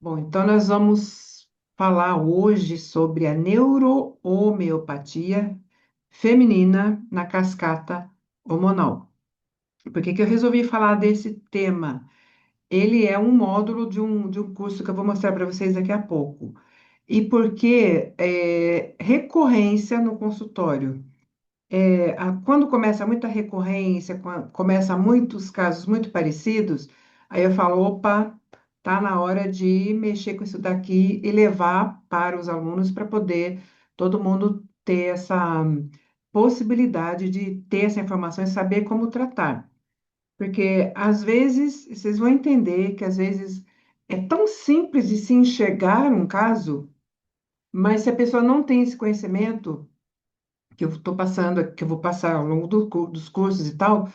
Bom, então nós vamos falar hoje sobre a neurohomeopatia feminina na cascata hormonal. Por que que eu resolvi falar desse tema? Ele é um módulo de um curso que eu vou mostrar para vocês daqui a pouco. E por que recorrência no consultório? Quando começa muita recorrência, começa muitos casos muito parecidos, aí eu falo, opa, tá na hora de mexer com isso daqui e levar para os alunos para poder todo mundo ter essa possibilidade de ter essa informação e saber como tratar. Porque às vezes, vocês vão entender que às vezes é tão simples de se enxergar um caso, mas se a pessoa não tem esse conhecimento, que eu estou passando, que eu vou passar ao longo dos cursos e tal,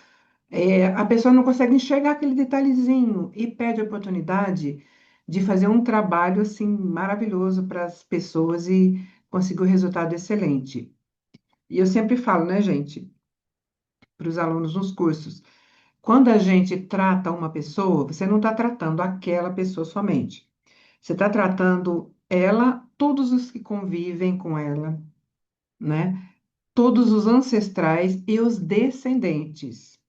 a pessoa não consegue enxergar aquele detalhezinho e perde a oportunidade de fazer um trabalho assim maravilhoso para as pessoas e conseguir um resultado excelente. E eu sempre falo, né, gente, para os alunos nos cursos, quando a gente trata uma pessoa, você não está tratando aquela pessoa somente. Você está tratando ela, todos os que convivem com ela, né? Todos os ancestrais e os descendentes.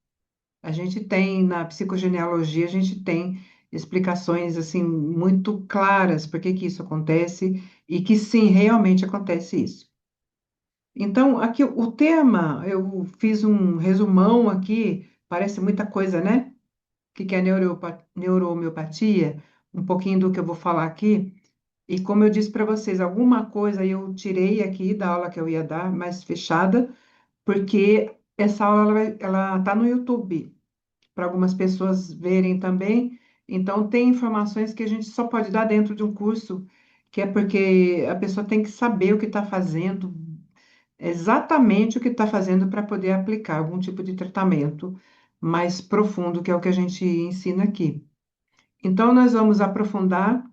A gente tem, na psicogenealogia, a gente tem explicações, assim, muito claras por que que isso acontece e que, sim, realmente acontece isso. Então, aqui, o tema, eu fiz um resumão aqui, parece muita coisa, né? O que que é neurohomeopatia? Um pouquinho do que eu vou falar aqui. E como eu disse para vocês, alguma coisa eu tirei aqui da aula que eu ia dar, mais fechada, porque essa aula ela está no YouTube, para algumas pessoas verem também. Então, tem informações que a gente só pode dar dentro de um curso, que é porque a pessoa tem que saber o que está fazendo, exatamente o que está fazendo para poder aplicar algum tipo de tratamento mais profundo, que é o que a gente ensina aqui. Então, nós vamos aprofundar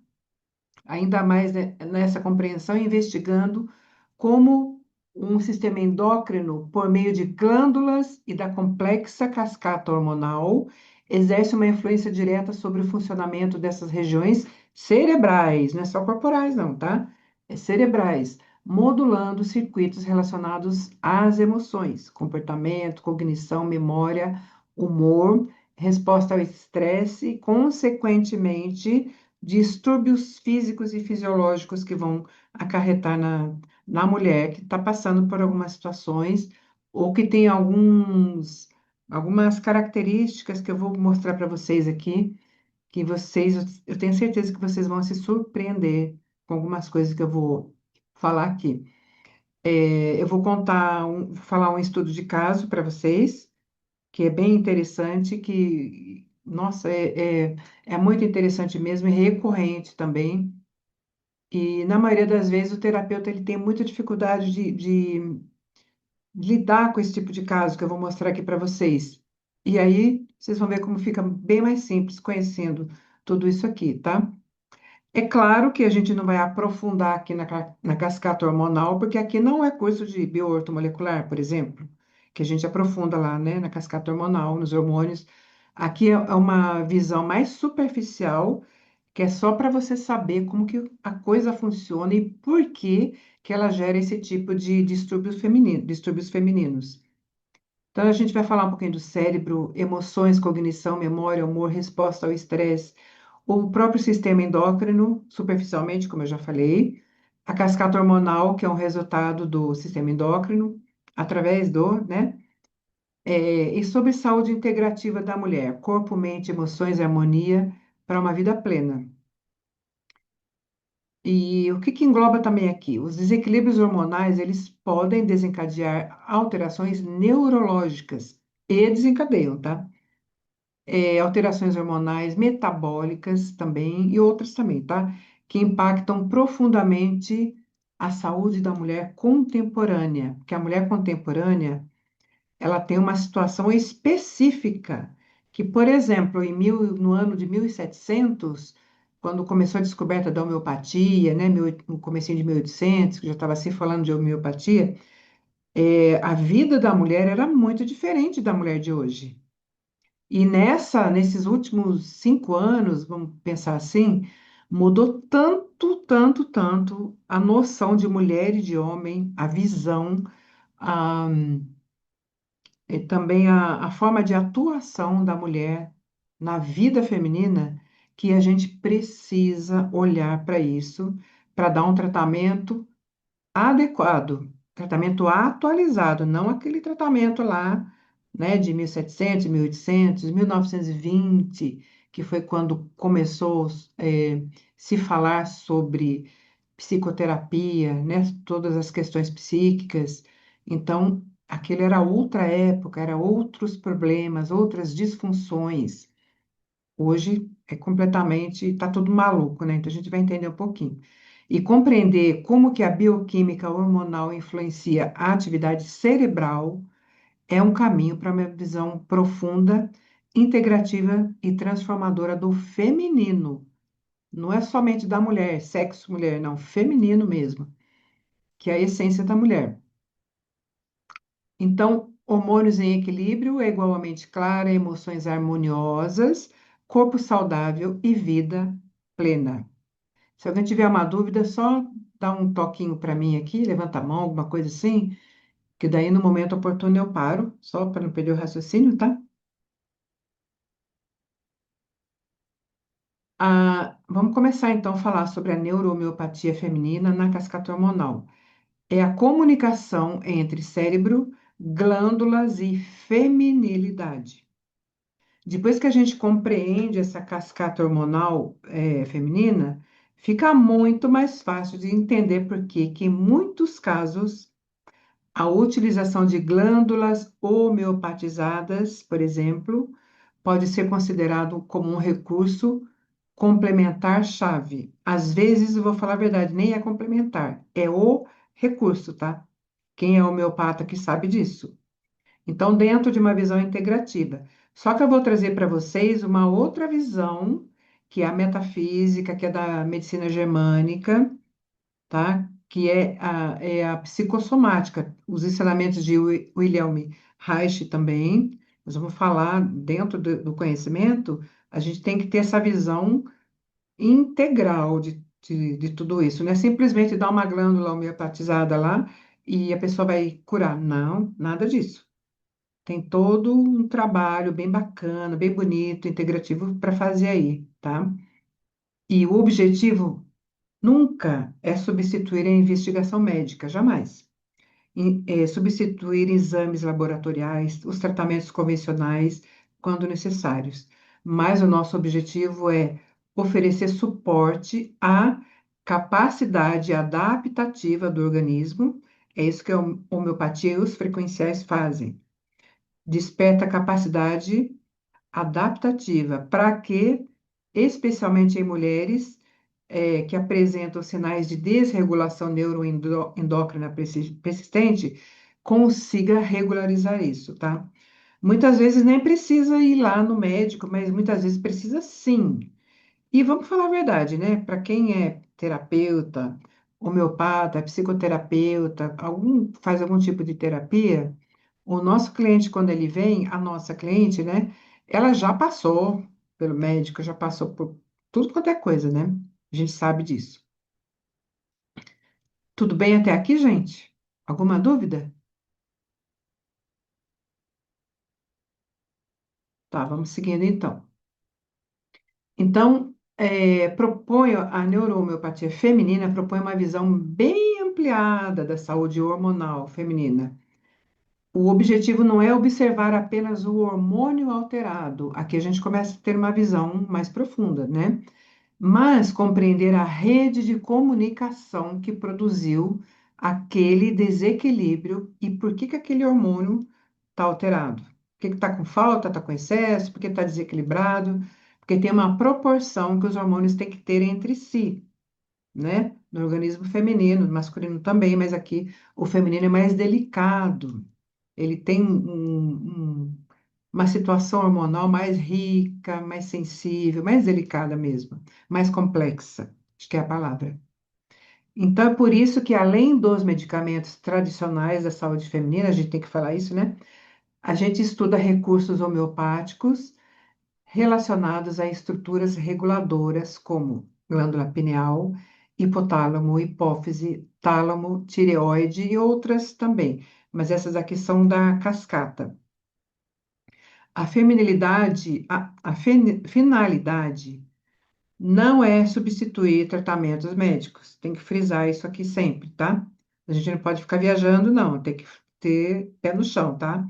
ainda mais nessa compreensão, investigando como um sistema endócrino, por meio de glândulas e da complexa cascata hormonal, exerce uma influência direta sobre o funcionamento dessas regiões cerebrais, não é só corporais, não, tá? É cerebrais, modulando circuitos relacionados às emoções, comportamento, cognição, memória, humor, resposta ao estresse e, consequentemente, distúrbios físicos e fisiológicos que vão acarretar na mulher que está passando por algumas situações ou que tem algumas características que eu vou mostrar para vocês aqui, que eu tenho certeza que vocês vão se surpreender com algumas coisas que eu vou falar aqui. Eu vou falar um estudo de caso para vocês, que é bem interessante, que, nossa, é muito interessante mesmo e recorrente também. E na maioria das vezes o terapeuta ele tem muita dificuldade de lidar com esse tipo de caso que eu vou mostrar aqui para vocês. E aí vocês vão ver como fica bem mais simples conhecendo tudo isso aqui, tá? É claro que a gente não vai aprofundar aqui na cascata hormonal, porque aqui não é curso de bioortomolecular, por exemplo, que a gente aprofunda lá, né, na cascata hormonal, nos hormônios. Aqui é uma visão mais superficial, que é só para você saber como que a coisa funciona e por que que ela gera esse tipo de distúrbios femininos. Então, a gente vai falar um pouquinho do cérebro, emoções, cognição, memória, humor, resposta ao estresse, o próprio sistema endócrino, superficialmente, como eu já falei, a cascata hormonal, que é um resultado do sistema endócrino, através né? E sobre saúde integrativa da mulher, corpo, mente, emoções e harmonia para uma vida plena. E o que que engloba também aqui? Os desequilíbrios hormonais, eles podem desencadear alterações neurológicas e desencadeiam, tá? Alterações hormonais, metabólicas também e outras também, tá? Que impactam profundamente a saúde da mulher contemporânea, porque a mulher contemporânea, ela tem uma situação específica, que, por exemplo, no ano de 1700, quando começou a descoberta da homeopatia, né, no comecinho de 1800, que já estava se falando de homeopatia, a vida da mulher era muito diferente da mulher de hoje. E nesses últimos 5 anos, vamos pensar assim, Mudou tanto, tanto, tanto a noção de mulher e de homem, a visão, a, e também a forma de atuação da mulher na vida feminina, que a gente precisa olhar para isso, para dar um tratamento adequado, tratamento atualizado, não aquele tratamento lá, né, de 1700, 1800, 1920, que foi quando começou se falar sobre psicoterapia, né, todas as questões psíquicas. Então, aquilo era outra época, era outros problemas, outras disfunções. Hoje é completamente, está tudo maluco, né? Então a gente vai entender um pouquinho. E compreender como que a bioquímica hormonal influencia a atividade cerebral é um caminho para uma visão profunda, integrativa e transformadora do feminino. Não é somente da mulher, sexo mulher, não, feminino mesmo, que é a essência da mulher. Então, hormônios em equilíbrio é igual a mente clara, emoções harmoniosas, corpo saudável e vida plena. Se alguém tiver uma dúvida, só dá um toquinho para mim aqui, levanta a mão, alguma coisa assim, que daí no momento oportuno eu paro, só para não perder o raciocínio, tá? Vamos começar então a falar sobre a neurohomeopatia feminina na cascata hormonal. É a comunicação entre cérebro, glândulas e feminilidade. Depois que a gente compreende essa cascata hormonal feminina, fica muito mais fácil de entender por que em muitos casos, a utilização de glândulas homeopatizadas, por exemplo, pode ser considerado como um recurso complementar chave. Às vezes, eu vou falar a verdade, nem é complementar, é o recurso, tá? Quem é homeopata que sabe disso. Então, dentro de uma visão integrativa. Só que eu vou trazer para vocês uma outra visão, que é a metafísica, que é da medicina germânica, tá? Que é a psicossomática, os ensinamentos de Wilhelm Reich também. Nós vamos falar dentro do conhecimento, a gente tem que ter essa visão integral de tudo isso. Não é simplesmente dar uma glândula homeopatizada lá e a pessoa vai curar. Não, nada disso. Tem todo um trabalho bem bacana, bem bonito, integrativo para fazer aí, tá? E o objetivo nunca é substituir a investigação médica, jamais. Substituir exames laboratoriais, os tratamentos convencionais, quando necessários. Mas o nosso objetivo é oferecer suporte à capacidade adaptativa do organismo. É isso que a homeopatia e os frequenciais fazem. Desperta a capacidade adaptativa. Para que, especialmente em mulheres que apresentam sinais de desregulação neuroendócrina persistente, consiga regularizar isso, tá? Muitas vezes nem precisa ir lá no médico, mas muitas vezes precisa sim. E vamos falar a verdade, né? Para quem é terapeuta, homeopata, psicoterapeuta, faz algum tipo de terapia, o nosso cliente, quando ele vem, a nossa cliente, né? Ela já passou pelo médico, já passou por tudo quanto é coisa, né? A gente sabe disso. Tudo bem até aqui, gente? Alguma dúvida? Tá, vamos seguindo então. Então, a neurohomeopatia feminina propõe uma visão bem ampliada da saúde hormonal feminina. O objetivo não é observar apenas o hormônio alterado. Aqui a gente começa a ter uma visão mais profunda, né? Mas compreender a rede de comunicação que produziu aquele desequilíbrio e por que aquele hormônio está alterado. Por que está com falta, está com excesso, por que está desequilibrado, porque tem uma proporção que os hormônios têm que ter entre si, né? No organismo feminino, no masculino também, mas aqui o feminino é mais delicado. Ele tem uma situação hormonal mais rica, mais sensível, mais delicada mesmo, mais complexa, acho que é a palavra. Então, é por isso que, além dos medicamentos tradicionais da saúde feminina, a gente tem que falar isso, né? A gente estuda recursos homeopáticos relacionados a estruturas reguladoras, como glândula pineal, hipotálamo, hipófise, tálamo, tireoide e outras também. Mas essas aqui são da cascata. A feminilidade, finalidade não é substituir tratamentos médicos. Tem que frisar isso aqui sempre, tá? A gente não pode ficar viajando, não. Tem que ter pé no chão, tá?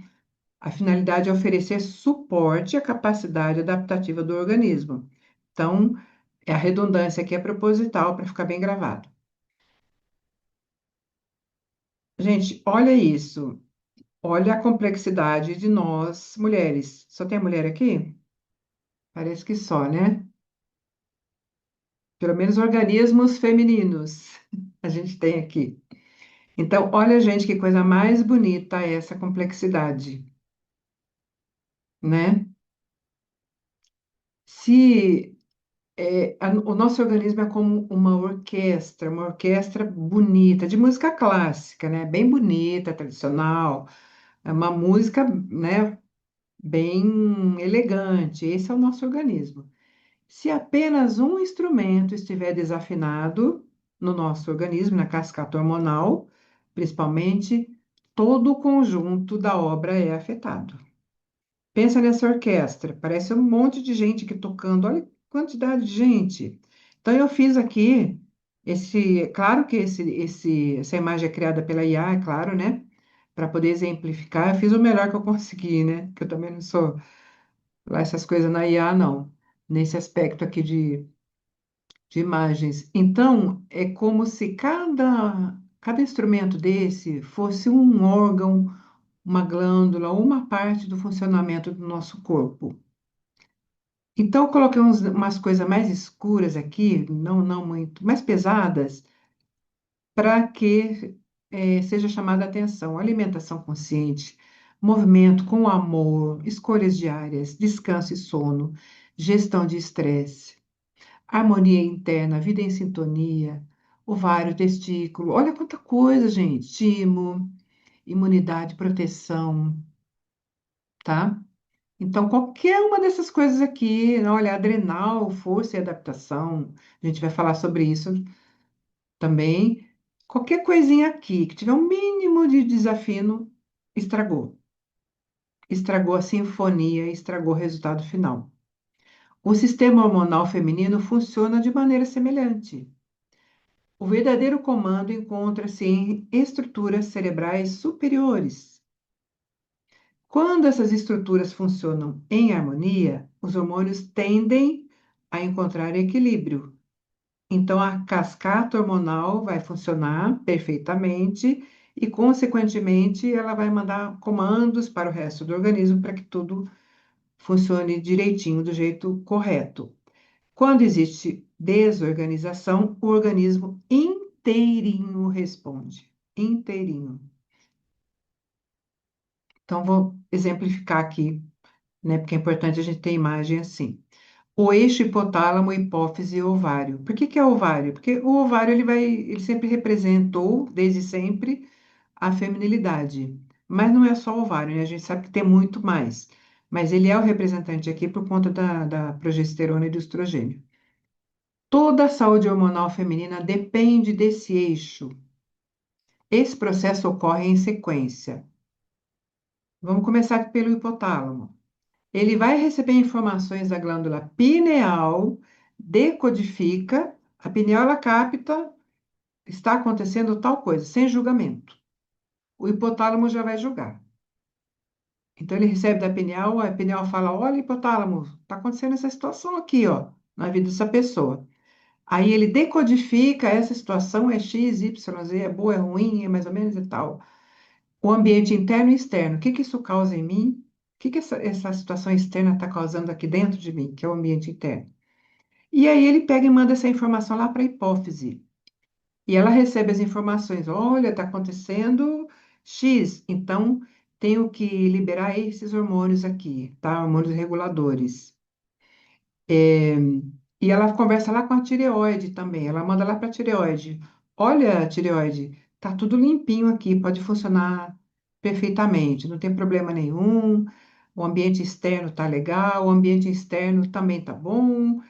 A finalidade é oferecer suporte à capacidade adaptativa do organismo. Então, a redundância aqui é proposital para ficar bem gravado. Gente, olha isso. Olha a complexidade de nós, mulheres. Só tem mulher aqui? Parece que só, né? Pelo menos organismos femininos a gente tem aqui. Então, olha, gente, que coisa mais bonita é essa complexidade, né? Se o nosso organismo é como uma orquestra bonita, de música clássica, né? Bem bonita, tradicional, é uma música, né? Bem elegante. Esse é o nosso organismo. Se apenas um instrumento estiver desafinado no nosso organismo, na cascata hormonal, principalmente, todo o conjunto da obra é afetado. Pensa nessa orquestra, parece um monte de gente aqui tocando, olha a quantidade de gente. Então, eu fiz aqui claro que essa imagem é criada pela IA, é claro, né? Para poder exemplificar, eu fiz o melhor que eu consegui, né? Que eu também não sou lá essas coisas na IA, não, nesse aspecto aqui de imagens. Então, é como se cada instrumento desse fosse um órgão, uma glândula, uma parte do funcionamento do nosso corpo. Então, eu coloquei umas coisas mais escuras aqui, não muito, mais pesadas, para que seja chamada a atenção. Alimentação consciente, movimento com amor, escolhas diárias, descanso e sono, gestão de estresse, harmonia interna, vida em sintonia, ovário, testículo. Olha quanta coisa, gente. Timo, imunidade, proteção, tá? Então, qualquer uma dessas coisas aqui, né, olha, adrenal, força e adaptação, a gente vai falar sobre isso também. Qualquer coisinha aqui que tiver um mínimo de desafino, estragou. Estragou a sinfonia, estragou o resultado final. O sistema hormonal feminino funciona de maneira semelhante. O verdadeiro comando encontra-se em estruturas cerebrais superiores. Quando essas estruturas funcionam em harmonia, os hormônios tendem a encontrar equilíbrio. Então, a cascata hormonal vai funcionar perfeitamente e, consequentemente, ela vai mandar comandos para o resto do organismo para que tudo funcione direitinho, do jeito correto. Quando existe desorganização, o organismo inteirinho responde. Inteirinho. Então, vou exemplificar aqui, né? Porque é importante a gente ter imagem assim. O eixo hipotálamo, hipófise e ovário. Por que que é ovário? Porque o ovário ele sempre representou, desde sempre, a feminilidade. Mas não é só o ovário, né? A gente sabe que tem muito mais. Mas ele é o representante aqui por conta da progesterona e do estrogênio. Toda a saúde hormonal feminina depende desse eixo. Esse processo ocorre em sequência. Vamos começar aqui pelo hipotálamo. Ele vai receber informações da glândula pineal, decodifica, a pineal ela capta, está acontecendo tal coisa, sem julgamento. O hipotálamo já vai julgar. Então ele recebe da pineal, a pineal fala: Olha, hipotálamo, está acontecendo essa situação aqui, ó, na vida dessa pessoa. Aí ele decodifica essa situação, é X, Y, Z, é boa, é ruim, é mais ou menos e tal. O ambiente interno e externo, o que que isso causa em mim? O que que essa situação externa está causando aqui dentro de mim, que é o ambiente interno? E aí ele pega e manda essa informação lá para a hipófise. E ela recebe as informações, olha, está acontecendo X, então tenho que liberar esses hormônios aqui, tá? Hormônios reguladores. É, e ela conversa lá com a tireoide também. Ela manda lá para a tireoide. Olha, tireoide, tá tudo limpinho aqui, pode funcionar perfeitamente, não tem problema nenhum. O ambiente externo tá legal, o ambiente externo também tá bom.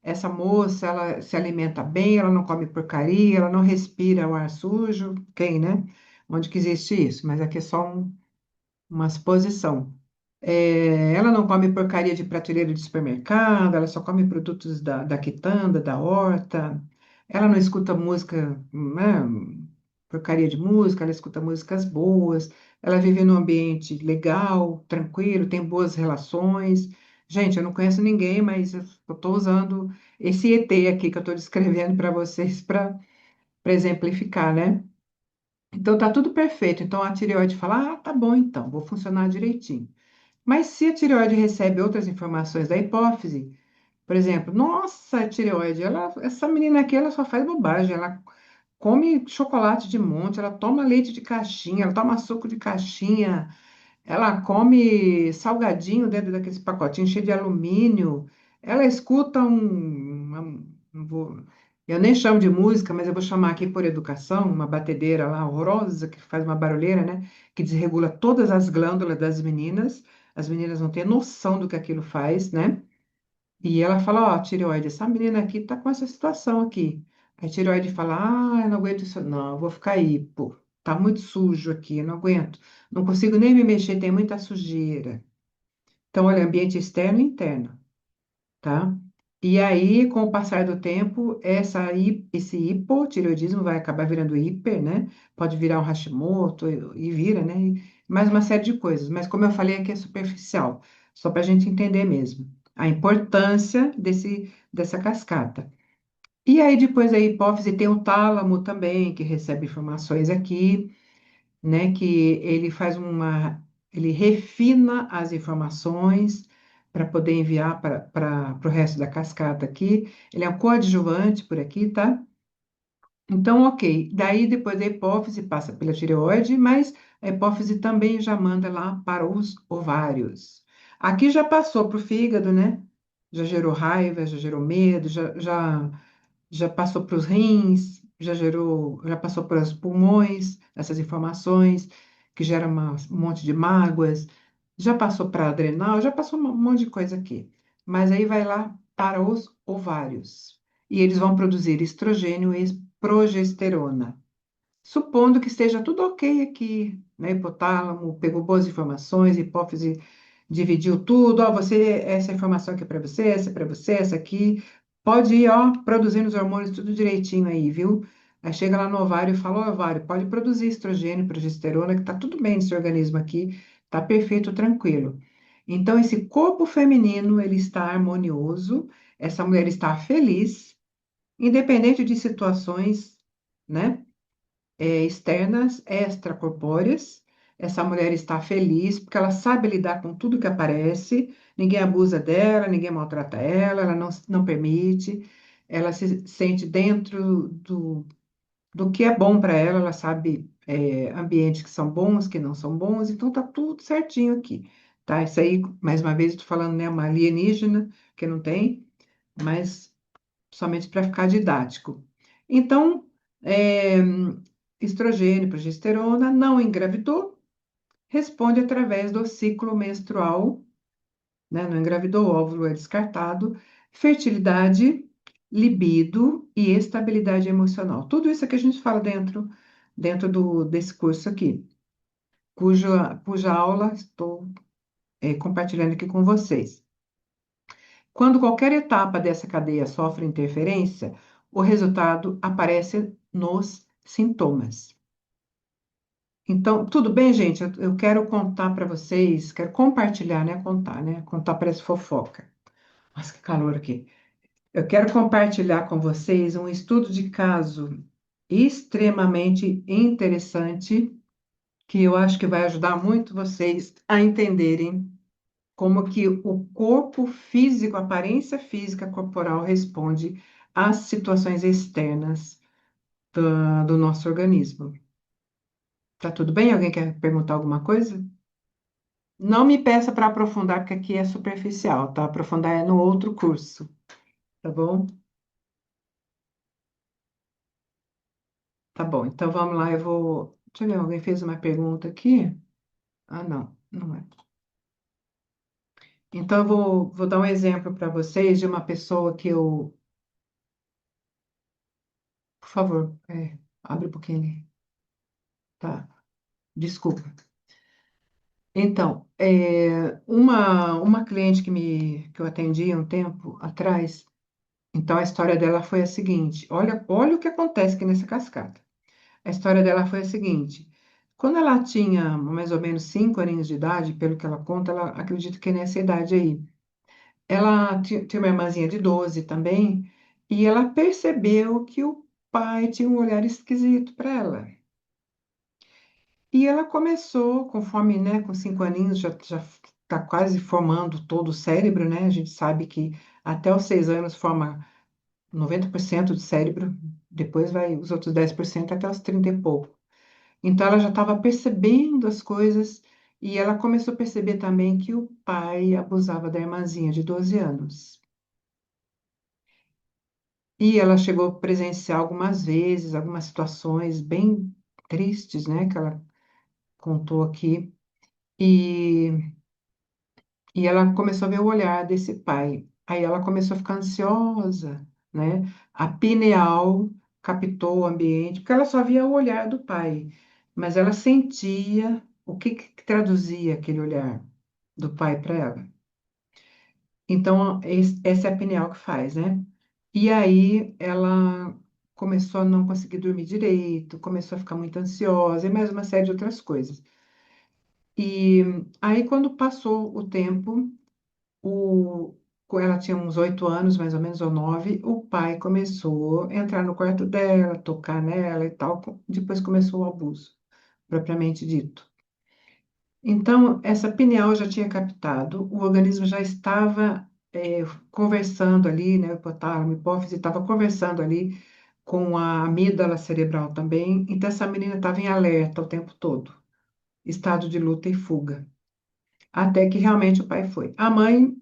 essa moça, ela se alimenta bem, ela não come porcaria, ela não respira o ar sujo. Quem, né? Onde que existe isso? Mas aqui é só uma suposição. Ela não come porcaria de prateleira de supermercado, ela só come produtos da quitanda, da horta. Ela não escuta música, né, porcaria de música, ela escuta músicas boas. Ela vive num ambiente legal, tranquilo, tem boas relações. Gente, eu não conheço ninguém, mas eu estou usando esse ET aqui que eu estou descrevendo para vocês para exemplificar, né? Então tá tudo perfeito. Então a tireoide fala: ah, tá bom, então, vou funcionar direitinho. Mas se a tireoide recebe outras informações da hipófise, por exemplo, nossa, a tireoide, essa menina aqui, ela só faz bobagem, ela come chocolate de monte, ela toma leite de caixinha, ela toma suco de caixinha, ela come salgadinho dentro daqueles pacotinhos cheio de alumínio, ela escuta eu nem chamo de música, mas eu vou chamar aqui por educação, uma batedeira lá horrorosa que faz uma barulheira, né? Que desregula todas as glândulas das meninas. As meninas não têm noção do que aquilo faz, né? E ela fala, ó, tireoide, essa menina aqui tá com essa situação aqui. Aí a tireoide fala, ah, eu não aguento isso, não, eu vou ficar aí, pô, tá muito sujo aqui, eu não aguento. Não consigo nem me mexer, tem muita sujeira. Então, olha, ambiente externo e interno, tá? E aí, com o passar do tempo, esse hipotireoidismo vai acabar virando hiper, né? Pode virar um Hashimoto e vira, né? E mais uma série de coisas. Mas, como eu falei, aqui é superficial, só para a gente entender mesmo a importância dessa cascata. E aí, depois da hipófise, tem o tálamo também, que recebe informações aqui, né? Que ele refina as informações para poder enviar para o resto da cascata aqui. Ele é um coadjuvante por aqui, tá? Então, ok. Daí, depois da hipófise, passa pela tireoide, mas a hipófise também já manda lá para os ovários. Aqui já passou para o fígado, né? Já gerou raiva, já gerou medo, já passou para os rins, já passou para os pulmões, essas informações que geram um monte de mágoas, já passou para a adrenal, já passou um monte de coisa aqui. Mas aí vai lá para os ovários. E eles vão produzir estrogênio e progesterona. Supondo que esteja tudo ok aqui, né? Hipotálamo pegou boas informações, hipófise dividiu tudo, ó, essa informação aqui é para você, essa é para você, essa aqui. Pode ir, ó, produzindo os hormônios tudo direitinho aí, viu? Aí chega lá no ovário e fala, ó, ovário, pode produzir estrogênio, progesterona, que tá tudo bem nesse organismo aqui, tá perfeito, tranquilo. Então, esse corpo feminino, ele está harmonioso, essa mulher está feliz, independente de situações, né? Externas, extracorpóreas. Essa mulher está feliz porque ela sabe lidar com tudo que aparece, ninguém abusa dela, ninguém maltrata ela, ela não permite, ela se sente dentro do que é bom para ela, ela sabe ambientes que são bons, que não são bons, então tá tudo certinho aqui. Tá? Isso aí, mais uma vez, estou falando, né, uma alienígena, que não tem, mas somente para ficar didático. Então, é, estrogênio, progesterona, não engravidou, responde através do ciclo menstrual, né? Não engravidou, o óvulo é descartado, fertilidade, libido e estabilidade emocional. Tudo isso que a gente fala dentro desse curso aqui, cuja aula estou compartilhando aqui com vocês. Quando qualquer etapa dessa cadeia sofre interferência, o resultado aparece nos sintomas. Então, tudo bem, gente? Eu quero contar para vocês, quero compartilhar, né? Contar, né? Contar parece fofoca. Nossa, que calor aqui. Eu quero compartilhar com vocês um estudo de caso extremamente interessante, que eu acho que vai ajudar muito vocês a entenderem como que o corpo físico, a aparência física corporal responde às situações externas do nosso organismo. Tá tudo bem? Alguém quer perguntar alguma coisa? Não me peça para aprofundar, porque aqui é superficial, tá? Aprofundar é no outro curso, tá bom? Tá bom, então vamos lá, eu vou. Deixa eu ver, alguém fez uma pergunta aqui? Ah, não, não é. Então, eu vou dar um exemplo para vocês de uma pessoa que eu. Por favor, abre um pouquinho ali. Tá, desculpa. Então, uma cliente que eu atendi há um tempo atrás, então a história dela foi a seguinte: olha o que acontece aqui nessa cascata. A história dela foi a seguinte: quando ela tinha mais ou menos 5 aninhos de idade, pelo que ela conta, ela acredita que é nessa idade aí. Ela tinha uma irmãzinha de 12 também, e ela percebeu que o pai tinha um olhar esquisito para ela. E ela começou, conforme, né, com 5 aninhos, já está quase formando todo o cérebro, né? A gente sabe que até os 6 anos forma 90% do cérebro, depois vai os outros 10% até os 30 e pouco. Então ela já estava percebendo as coisas e ela começou a perceber também que o pai abusava da irmãzinha de 12 anos. E ela chegou a presenciar algumas vezes, algumas situações bem tristes, né, que ela contou aqui. E E ela começou a ver o olhar desse pai. Aí ela começou a ficar ansiosa, né? A pineal captou o ambiente, porque ela só via o olhar do pai, mas ela sentia o que traduzia aquele olhar do pai para ela. Então, essa é a pineal que faz, né? E aí ela começou a não conseguir dormir direito, começou a ficar muito ansiosa e mais uma série de outras coisas. E aí, quando passou o tempo, quando ela tinha uns 8 anos, mais ou menos, ou 9, o pai começou a entrar no quarto dela, tocar nela e tal. Depois começou o abuso, propriamente dito. Então, essa pineal já tinha captado, o organismo já estava conversando ali, né? O hipotálamo, a hipófise estava conversando ali com a amígdala cerebral também. Então, essa menina estava em alerta o tempo todo, estado de luta e fuga. Até que realmente o pai foi. A mãe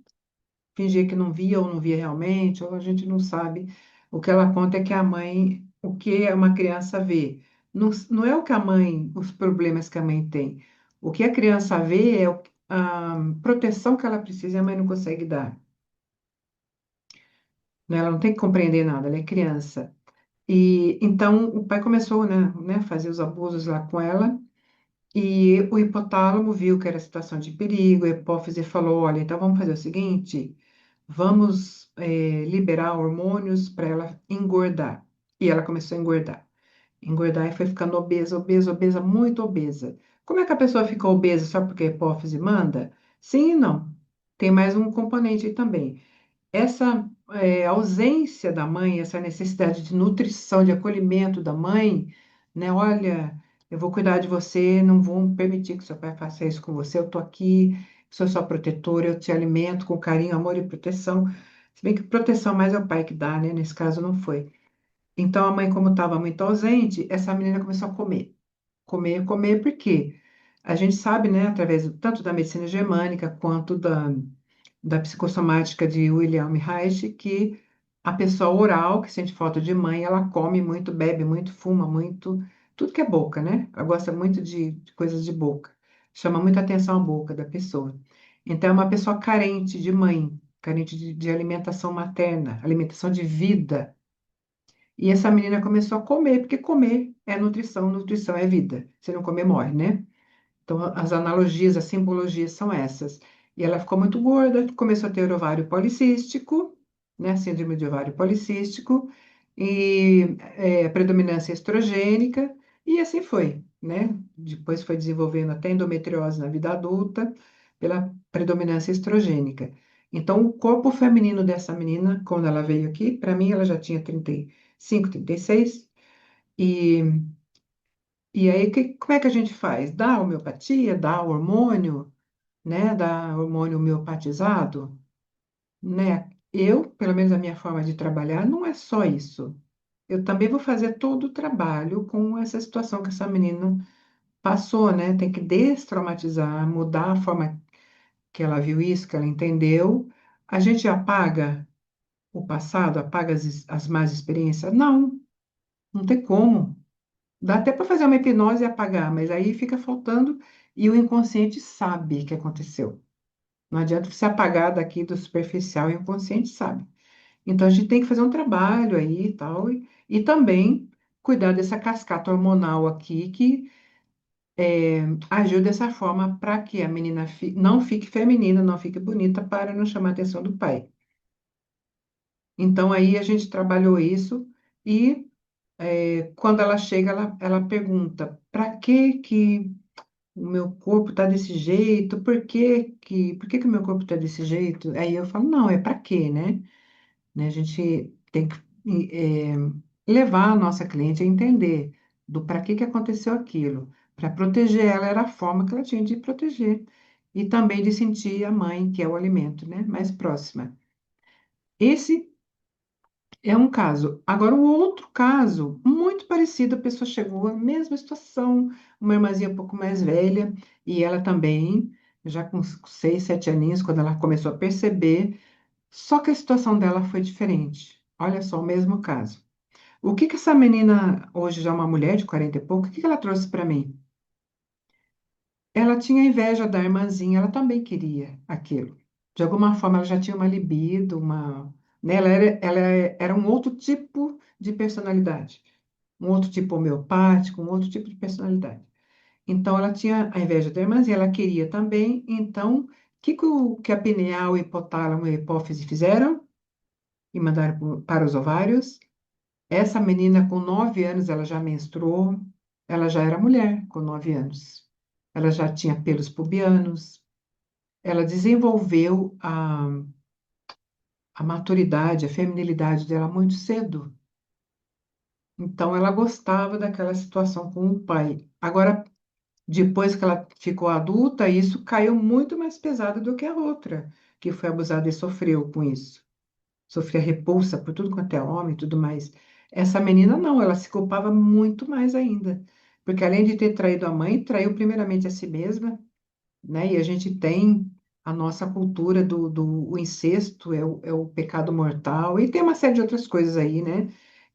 fingia que não via ou não via realmente, ou a gente não sabe. O que ela conta é que a mãe, o que uma criança vê, não é o que a mãe, os problemas que a mãe tem. O que a criança vê é a proteção que ela precisa e a mãe não consegue dar. Né? Ela não tem que compreender nada, ela é criança. E então o pai começou, né, a fazer os abusos lá com ela. E o hipotálamo viu que era situação de perigo, a hipófise falou: olha, então vamos fazer o seguinte, vamos liberar hormônios para ela engordar. E ela começou a engordar. Engordar e foi ficando obesa, obesa, obesa, muito obesa. Como é que a pessoa fica obesa só porque a hipófise manda? Sim e não. Tem mais um componente aí também. Essa ausência da mãe, essa necessidade de nutrição, de acolhimento da mãe, né? Olha, eu vou cuidar de você, não vou permitir que seu pai faça isso com você, eu tô aqui, sou sua protetora, eu te alimento com carinho, amor e proteção. Se bem que proteção mais é o pai que dá, né? Nesse caso não foi. Então a mãe, como estava muito ausente, essa menina começou a comer. Comer, comer, por quê? A gente sabe, né, através tanto da medicina germânica quanto da psicossomática de William Reich, que a pessoa oral, que sente falta de mãe, ela come muito, bebe muito, fuma muito, tudo que é boca, né? Ela gosta muito de coisas de boca. Chama muita atenção a boca da pessoa. Então, é uma pessoa carente de mãe, carente de alimentação materna, alimentação de vida. E essa menina começou a comer, porque comer é nutrição, nutrição é vida. Se não comer, morre, né? Então, as analogias, as simbologias são essas. E ela ficou muito gorda, começou a ter ovário policístico, né? Síndrome de ovário policístico, e predominância estrogênica, e assim foi, né? Depois foi desenvolvendo até endometriose na vida adulta, pela predominância estrogênica. Então, o corpo feminino dessa menina, quando ela veio aqui, para mim, ela já tinha 35, 36, e e aí, como é que a gente faz? Dá homeopatia, dá hormônio, né? Dá hormônio homeopatizado, né? Eu, pelo menos a minha forma de trabalhar, não é só isso. Eu também vou fazer todo o trabalho com essa situação que essa menina passou, né? Tem que destraumatizar, mudar a forma que ela viu isso, que ela entendeu. A gente apaga o passado, apaga as más experiências? Não, não tem como. Dá até para fazer uma hipnose e apagar, mas aí fica faltando e o inconsciente sabe que aconteceu. Não adianta você apagar daqui do superficial e o inconsciente sabe. Então a gente tem que fazer um trabalho aí e tal, e também cuidar dessa cascata hormonal aqui que agiu dessa forma para que a menina não fique feminina, não fique bonita, para não chamar a atenção do pai. Então aí a gente trabalhou isso e quando ela chega, ela pergunta: para que o meu corpo está desse jeito? Por que que o meu corpo está desse jeito? Aí eu falo: não, é para quê, né? A gente tem que eh, levar a nossa cliente a entender do para que aconteceu aquilo. Para proteger ela era a forma que ela tinha de proteger. E também de sentir a mãe, que é o alimento, né? Mais próxima. Esse é um caso. Agora, o outro caso, muito parecido, a pessoa chegou à mesma situação, uma irmãzinha um pouco mais velha, e ela também, já com 6, 7 aninhos, quando ela começou a perceber, só que a situação dela foi diferente. Olha só, o mesmo caso. O que que essa menina, hoje já uma mulher de 40 e pouco, o que que ela trouxe para mim? Ela tinha inveja da irmãzinha, ela também queria aquilo. De alguma forma, ela já tinha uma libido, né, ela era um outro tipo de personalidade, um outro tipo homeopático, um outro tipo de personalidade. Então, ela tinha a inveja da irmãzinha, ela queria também. Então, que a pineal, o hipotálamo e a hipófise fizeram? E mandaram para os ovários. Essa menina, com 9 anos, ela já menstruou, ela já era mulher com 9 anos. Ela já tinha pelos pubianos, ela desenvolveu a maturidade, a feminilidade dela muito cedo. Então, ela gostava daquela situação com o pai. Agora, depois que ela ficou adulta, isso caiu muito mais pesado do que a outra, que foi abusada e sofreu com isso. Sofria repulsa por tudo quanto é homem e tudo mais. Essa menina não, ela se culpava muito mais ainda. Porque além de ter traído a mãe, traiu primeiramente a si mesma, né? E a gente tem a nossa cultura do o incesto, é o pecado mortal, e tem uma série de outras coisas aí, né?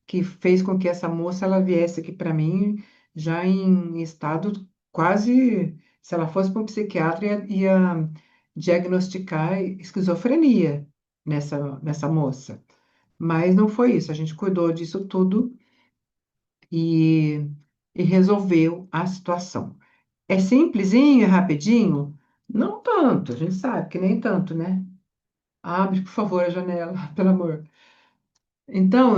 Que fez com que essa moça ela viesse aqui para mim já em estado quase, se ela fosse para um psiquiatra, ia diagnosticar esquizofrenia nessa moça. Mas não foi isso, a gente cuidou disso tudo e, e resolveu a situação. É simplesinho, é rapidinho? Não tanto, a gente sabe que nem tanto, né? Abre, por favor, a janela, pelo amor. Então,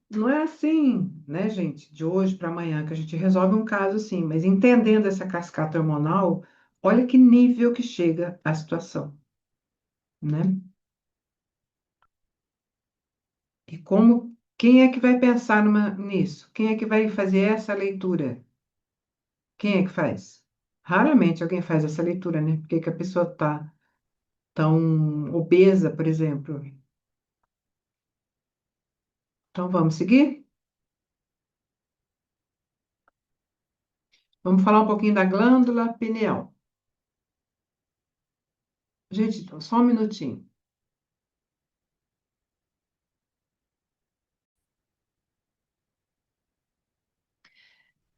não é assim, né, gente, de hoje para amanhã que a gente resolve um caso assim, mas entendendo essa cascata hormonal, olha que nível que chega a situação, né? E quem é que vai pensar nisso? Quem é que vai fazer essa leitura? Quem é que faz? Raramente alguém faz essa leitura, né? Por que que a pessoa está tão obesa, por exemplo? Então, vamos seguir? Vamos falar um pouquinho da glândula pineal. Gente, então, só um minutinho.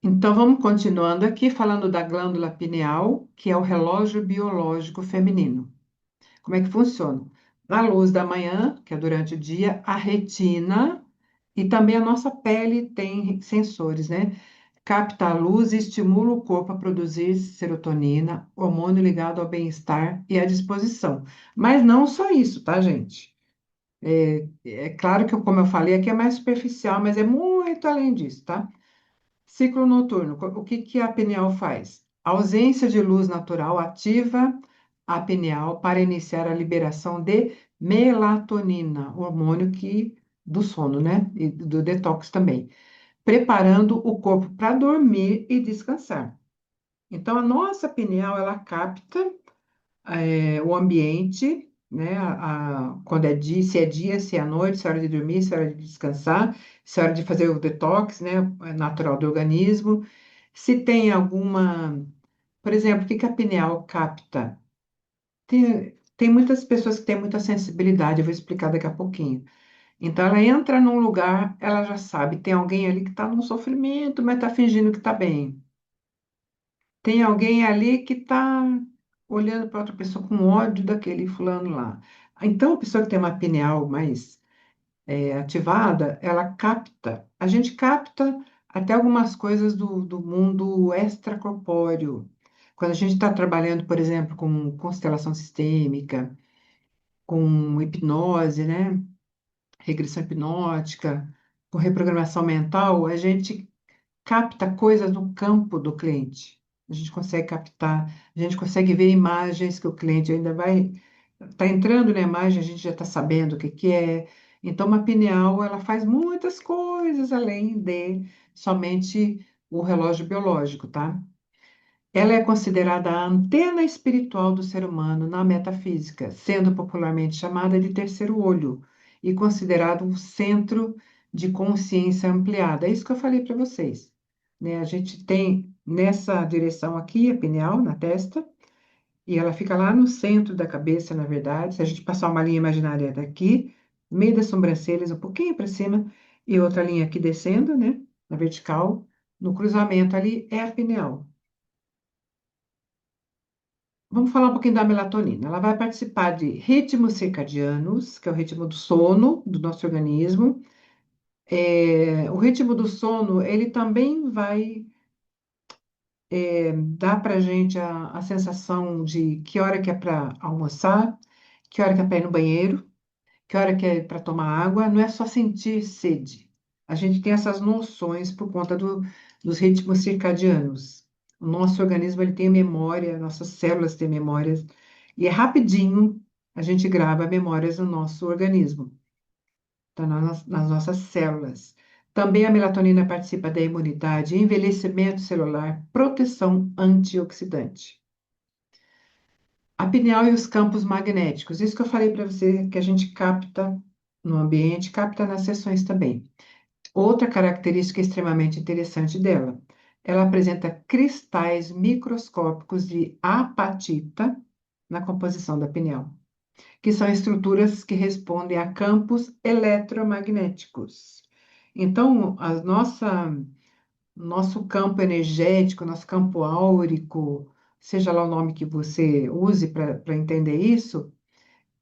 Então, vamos continuando aqui, falando da glândula pineal, que é o relógio biológico feminino. Como é que funciona? Na luz da manhã, que é durante o dia, a retina e também a nossa pele tem sensores, né? Capta a luz e estimula o corpo a produzir serotonina, hormônio ligado ao bem-estar e à disposição. Mas não só isso, tá, gente? É claro que, como eu falei, aqui é mais superficial, mas é muito além disso, tá? Ciclo noturno. O que que a pineal faz? A ausência de luz natural ativa a pineal para iniciar a liberação de melatonina, hormônio do sono, né? E do detox também, preparando o corpo para dormir e descansar. Então, a nossa pineal, ela capta o ambiente, né? Quando é dia, se é noite, se é hora de dormir, se é hora de descansar, se é hora de fazer o detox, né? Natural do organismo. Se tem alguma, por exemplo, o que que a pineal capta? Tem muitas pessoas que têm muita sensibilidade, eu vou explicar daqui a pouquinho. Então, ela entra num lugar, ela já sabe, tem alguém ali que está num sofrimento, mas está fingindo que está bem. Tem alguém ali que está olhando para outra pessoa com ódio daquele fulano lá. Então, a pessoa que tem uma pineal mais ativada, ela capta, a gente capta até algumas coisas do mundo extracorpóreo. Quando a gente está trabalhando, por exemplo, com constelação sistêmica, com hipnose, né? Regressão hipnótica, com reprogramação mental, a gente capta coisas no campo do cliente. A gente consegue captar, a gente consegue ver imagens que o cliente ainda vai, está entrando na imagem, a gente já está sabendo o que que é. Então, uma pineal, ela faz muitas coisas além de somente o relógio biológico, tá? Ela é considerada a antena espiritual do ser humano na metafísica, sendo popularmente chamada de terceiro olho e considerado um centro de consciência ampliada. É isso que eu falei para vocês, né? A gente tem nessa direção aqui a pineal na testa e ela fica lá no centro da cabeça, na verdade. Se a gente passar uma linha imaginária daqui, no meio das sobrancelhas, um pouquinho para cima e outra linha aqui descendo, né? Na vertical, no cruzamento ali é a pineal. Vamos falar um pouquinho da melatonina. Ela vai participar de ritmos circadianos, que é o ritmo do sono do nosso organismo. O ritmo do sono, ele também vai dar para a gente a sensação de que hora que é para almoçar, que hora que é para ir no banheiro, que hora que é para tomar água. Não é só sentir sede. A gente tem essas noções por conta dos ritmos circadianos. O nosso organismo ele tem memória, nossas células têm memórias, e é rapidinho a gente grava memórias no nosso organismo, tá nas nossas células. Também a melatonina participa da imunidade, envelhecimento celular, proteção antioxidante. A pineal e os campos magnéticos, isso que eu falei para você que a gente capta no ambiente, capta nas sessões também. Outra característica extremamente interessante dela, ela apresenta cristais microscópicos de apatita na composição da pineal, que são estruturas que respondem a campos eletromagnéticos. Então, nosso campo energético, nosso campo áurico, seja lá o nome que você use para entender isso,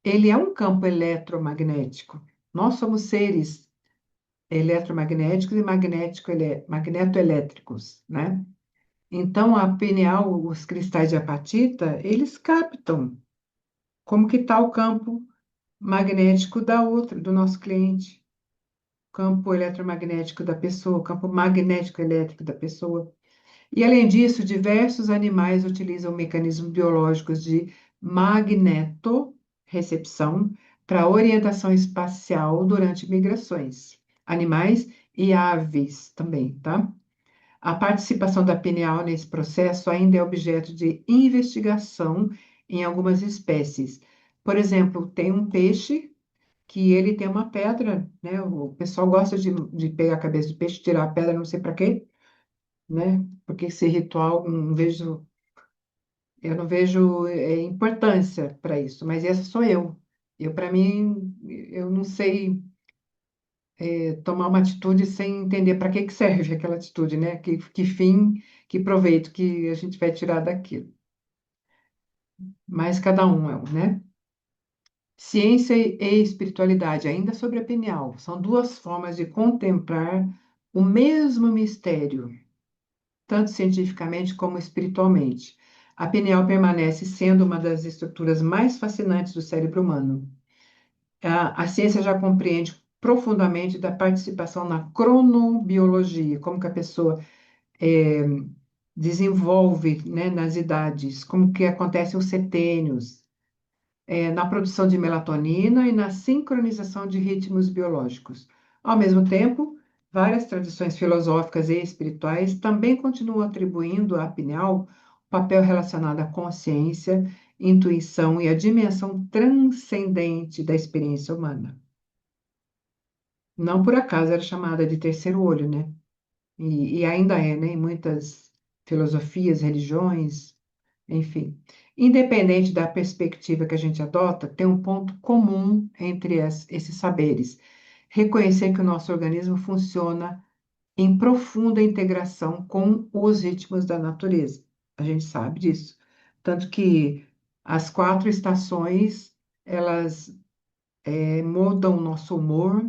ele é um campo eletromagnético. Nós somos seres eletromagnéticos e magnetoelétricos, né? Então, a pineal, os cristais de apatita, eles captam como que está o campo magnético do nosso cliente, campo eletromagnético da pessoa, campo magnético elétrico da pessoa. E, além disso, diversos animais utilizam mecanismos biológicos de magnetorrecepção para orientação espacial durante migrações. Animais e aves também, tá? A participação da pineal nesse processo ainda é objeto de investigação em algumas espécies. Por exemplo, tem um peixe que ele tem uma pedra, né? O pessoal gosta de pegar a cabeça do peixe, tirar a pedra, não sei para quê, né? Porque esse ritual, eu não vejo importância para isso, mas essa sou eu. Para mim, eu não sei tomar uma atitude sem entender para que que serve aquela atitude, né? Que fim, que proveito que a gente vai tirar daquilo. Mas cada um é um, né? Ciência e espiritualidade, ainda sobre a pineal, são duas formas de contemplar o mesmo mistério, tanto cientificamente como espiritualmente. A pineal permanece sendo uma das estruturas mais fascinantes do cérebro humano. A ciência já compreende profundamente da participação na cronobiologia, como que a pessoa eh, desenvolve, né, nas idades, como que acontecem os setênios, na produção de melatonina e na sincronização de ritmos biológicos. Ao mesmo tempo, várias tradições filosóficas e espirituais também continuam atribuindo à pineal papel relacionado à consciência, intuição e à dimensão transcendente da experiência humana. Não por acaso era chamada de terceiro olho, né? E ainda é, né? Em muitas filosofias, religiões, enfim. Independente da perspectiva que a gente adota, tem um ponto comum entre esses saberes. Reconhecer que o nosso organismo funciona em profunda integração com os ritmos da natureza. A gente sabe disso. Tanto que As quatro estações, elas mudam o nosso humor,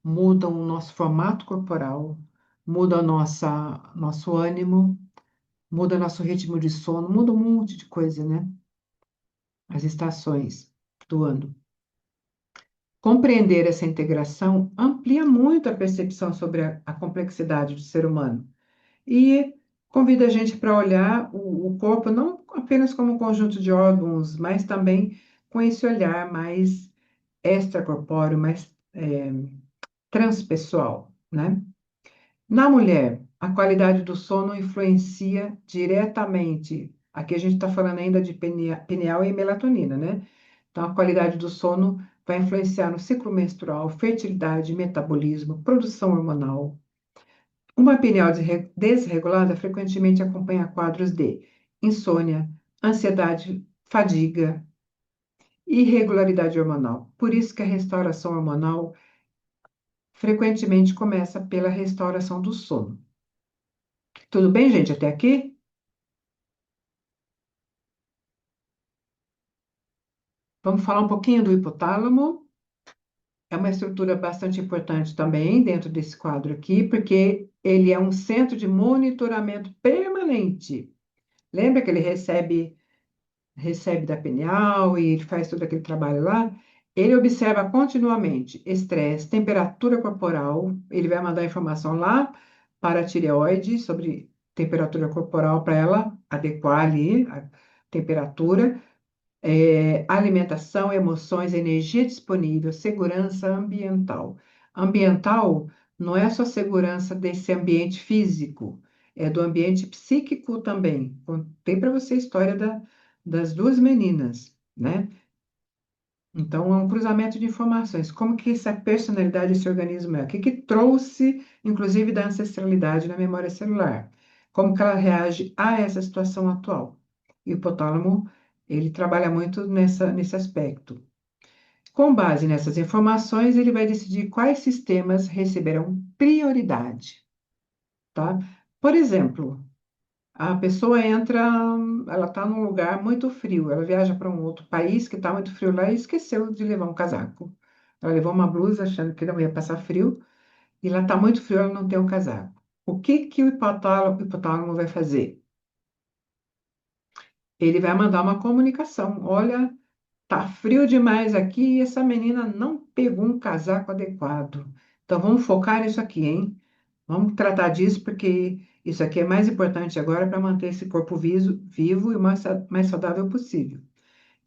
mudam o nosso formato corporal, mudam nosso ânimo, muda nosso ritmo de sono, muda um monte de coisa, né? As estações do ano. Compreender essa integração amplia muito a percepção sobre a complexidade do ser humano e convida a gente para olhar o corpo não apenas como um conjunto de órgãos, mas também com esse olhar mais extracorpóreo, mais transpessoal, né? Na mulher, a qualidade do sono influencia diretamente. Aqui a gente está falando ainda de pineal e melatonina, né? Então, a qualidade do sono vai influenciar no ciclo menstrual, fertilidade, metabolismo, produção hormonal. Uma pineal desregulada frequentemente acompanha quadros de insônia, ansiedade, fadiga, irregularidade hormonal. Por isso que a restauração hormonal frequentemente começa pela restauração do sono. Tudo bem, gente, até aqui? Vamos falar um pouquinho do hipotálamo. É uma estrutura bastante importante também dentro desse quadro aqui, porque ele é um centro de monitoramento permanente. Lembra que ele recebe da pineal e ele faz todo aquele trabalho lá? Ele observa continuamente estresse, temperatura corporal, ele vai mandar informação lá para a tireoide sobre temperatura corporal para ela adequar ali a temperatura. Alimentação, emoções, energia disponível, segurança ambiental. Ambiental não é só segurança desse ambiente físico, é do ambiente psíquico também. Contei para você a história das duas meninas, né? Então, é um cruzamento de informações. Como que essa personalidade desse organismo é? O que que trouxe, inclusive, da ancestralidade na memória celular? Como que ela reage a essa situação atual? E o hipotálamo, ele trabalha muito nesse aspecto. Com base nessas informações, ele vai decidir quais sistemas receberão prioridade, tá? Por exemplo, a pessoa entra, ela está num lugar muito frio, ela viaja para um outro país que está muito frio lá e esqueceu de levar um casaco. Ela levou uma blusa achando que não ia passar frio e lá está muito frio, ela não tem um casaco. O que que o hipotálamo vai fazer? Ele vai mandar uma comunicação. Olha, tá frio demais aqui e essa menina não pegou um casaco adequado. Então vamos focar nisso aqui, hein? Vamos tratar disso porque isso aqui é mais importante agora para manter esse corpo vivo e o mais saudável possível.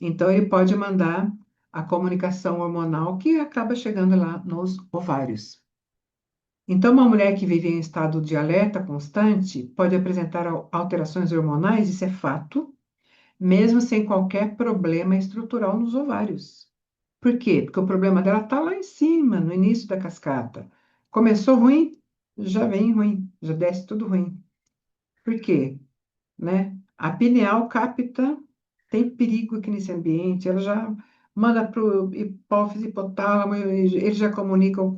Então ele pode mandar a comunicação hormonal que acaba chegando lá nos ovários. Então, uma mulher que vive em estado de alerta constante pode apresentar alterações hormonais, isso é fato, mesmo sem qualquer problema estrutural nos ovários. Por quê? Porque o problema dela está lá em cima, no início da cascata. Começou ruim, já vem ruim, já desce tudo ruim. Por quê? Né? A pineal capta, tem perigo aqui nesse ambiente, ela já manda para o hipófise, hipotálamo, eles já comunicam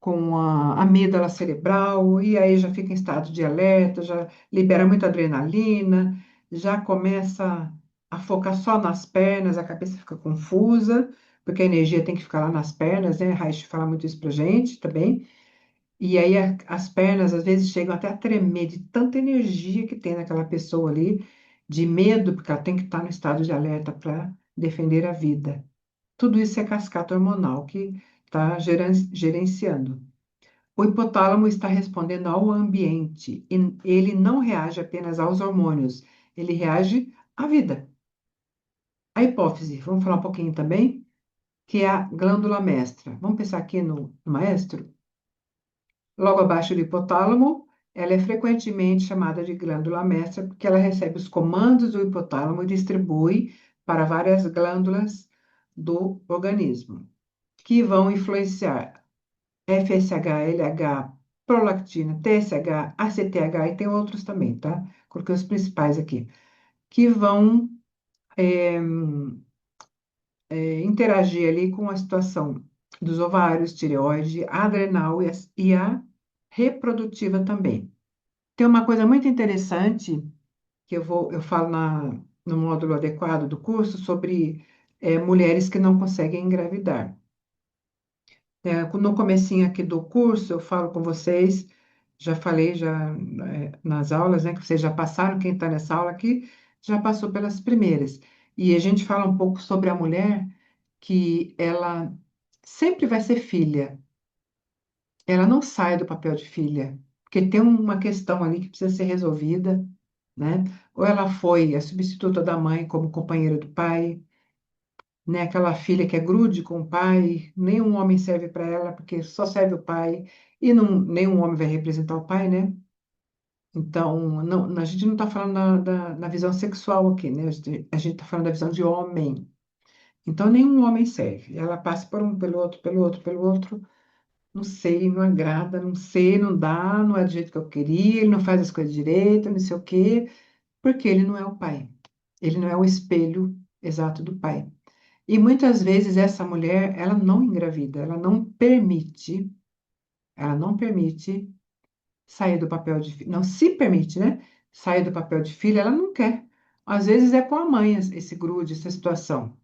com a amígdala cerebral, e aí já fica em estado de alerta, já libera muita adrenalina, já começa a focar só nas pernas, a cabeça fica confusa, porque a energia tem que ficar lá nas pernas, né? Reich fala muito isso pra gente também. E aí as pernas às vezes chegam até a tremer de tanta energia que tem naquela pessoa ali, de medo, porque ela tem que estar no estado de alerta para defender a vida. Tudo isso é cascata hormonal que está gerenciando. O hipotálamo está respondendo ao ambiente e ele não reage apenas aos hormônios, ele reage à vida. A hipófise, vamos falar um pouquinho também, que é a glândula mestra. Vamos pensar aqui no maestro? Logo abaixo do hipotálamo, ela é frequentemente chamada de glândula mestra porque ela recebe os comandos do hipotálamo e distribui para várias glândulas do organismo, que vão influenciar FSH, LH, prolactina, TSH, ACTH e tem outros também, tá? Coloquei os principais aqui, que vão interagir ali com a situação dos ovários, tireoide, adrenal e a reprodutiva também. Tem uma coisa muito interessante que eu falo no módulo adequado do curso sobre mulheres que não conseguem engravidar. No comecinho aqui do curso, eu falo com vocês, já falei já nas aulas, né, que vocês já passaram, quem está nessa aula aqui já passou pelas primeiras. E a gente fala um pouco sobre a mulher que ela sempre vai ser filha, ela não sai do papel de filha, porque tem uma questão ali que precisa ser resolvida, né? Ou ela foi a substituta da mãe como companheira do pai, né? Aquela filha que é grude com o pai, nenhum homem serve para ela, porque só serve o pai, e não, nenhum homem vai representar o pai, né? Então, não, a gente não está falando na visão sexual aqui, né? A gente está falando da visão de homem. Então, nenhum homem serve. Ela passa por um, pelo outro, pelo outro, pelo outro. Não sei, não agrada, não sei, não dá, não é do jeito que eu queria, ele não faz as coisas direito, não sei o quê, porque ele não é o pai. Ele não é o espelho exato do pai. E muitas vezes essa mulher, ela não engravida, ela não permite sair do papel de filha, não se permite, né? Sair do papel de filha, ela não quer. Às vezes é com a mãe esse grude, essa situação.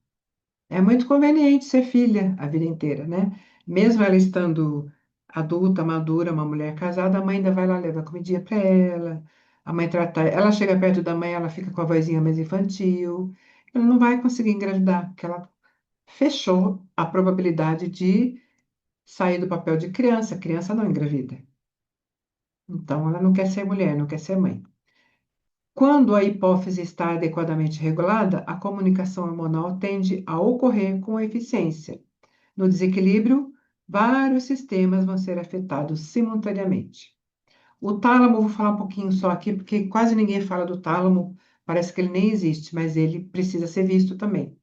É muito conveniente ser filha a vida inteira, né? Mesmo ela estando adulta, madura, uma mulher casada, a mãe ainda vai lá levar comidinha para ela. A mãe trata, ela chega perto da mãe, ela fica com a vozinha mais infantil. Ela não vai conseguir engravidar, porque ela fechou a probabilidade de sair do papel de criança. Criança não engravida. Então, ela não quer ser mulher, não quer ser mãe. Quando a hipófise está adequadamente regulada, a comunicação hormonal tende a ocorrer com eficiência. No desequilíbrio, vários sistemas vão ser afetados simultaneamente. O tálamo, vou falar um pouquinho só aqui, porque quase ninguém fala do tálamo, parece que ele nem existe, mas ele precisa ser visto também.